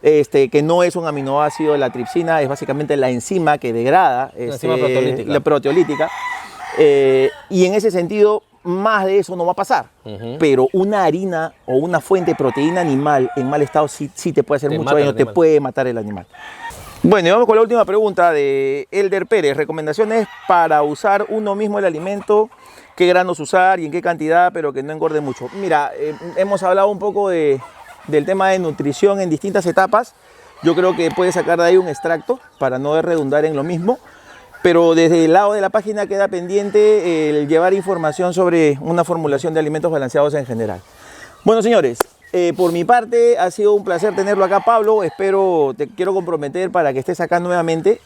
que no es un aminoácido, la tripsina es básicamente la enzima que degrada enzima proteolítica. la proteolítica, y en ese sentido más de eso no va a pasar. Pero una harina o una fuente de proteína animal en mal estado sí te puede hacer Te mucho mata el daño, te animal. puede matar el animal. Bueno, y vamos con la última pregunta de Elder Pérez. Recomendaciones para usar uno mismo el alimento, qué granos usar y en qué cantidad, pero que no engorde mucho. Mira, hemos hablado un poco del tema de nutrición en distintas etapas. Yo creo que puedes sacar de ahí un extracto para no redundar en lo mismo. Pero desde el lado de la página queda pendiente el llevar información sobre una formulación de alimentos balanceados en general. Bueno, señores, por mi parte ha sido un placer tenerlo acá, Pablo. Te quiero comprometer para que estés acá nuevamente.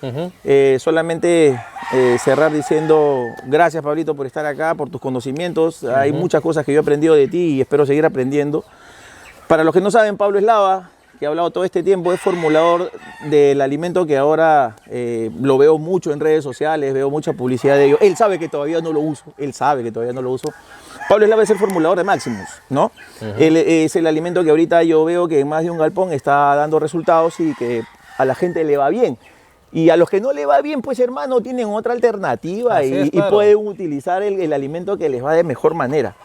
Solamente cerrar diciendo gracias, Pablito, por estar acá, por tus conocimientos. Hay muchas cosas que yo he aprendido de ti y espero seguir aprendiendo. Para los que no saben, Pablo Eslava, que ha hablado todo este tiempo, es formulador del alimento que ahora lo veo mucho en redes sociales, veo mucha publicidad de ello. Él sabe que todavía no lo uso, Pablo Eslava es el formulador de Maximus, ¿no? Él es el alimento que ahorita yo veo que en más de un galpón está dando resultados y que a la gente le va bien. Y a los que no le va bien, pues hermano, tienen otra alternativa y claro. pueden utilizar el alimento que les va de mejor manera.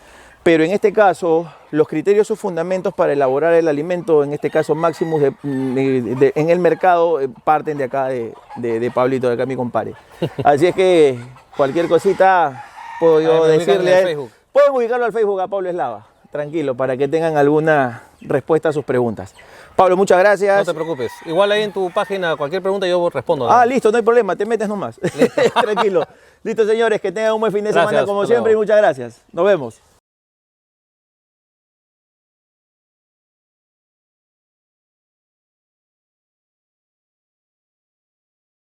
Pero en este caso, los criterios o fundamentos para elaborar el alimento, en este caso Maximus, en el mercado, parten de acá, de Pablito, de acá mi compadre. Así es que cualquier cosita puedo yo Ahí me ubican en decirle el a él. Facebook. Pueden ubicarlo al Facebook a Pablo Eslava, tranquilo, para que tengan alguna respuesta a sus preguntas. Pablo, muchas gracias. No te preocupes. Igual ahí en tu página, cualquier pregunta yo respondo. ¿no? Ah, listo, no hay problema, te metes nomás. Tranquilo. Listo, señores, que tengan un buen fin de semana Gracias, como hasta siempre y luego. muchas gracias. Nos vemos.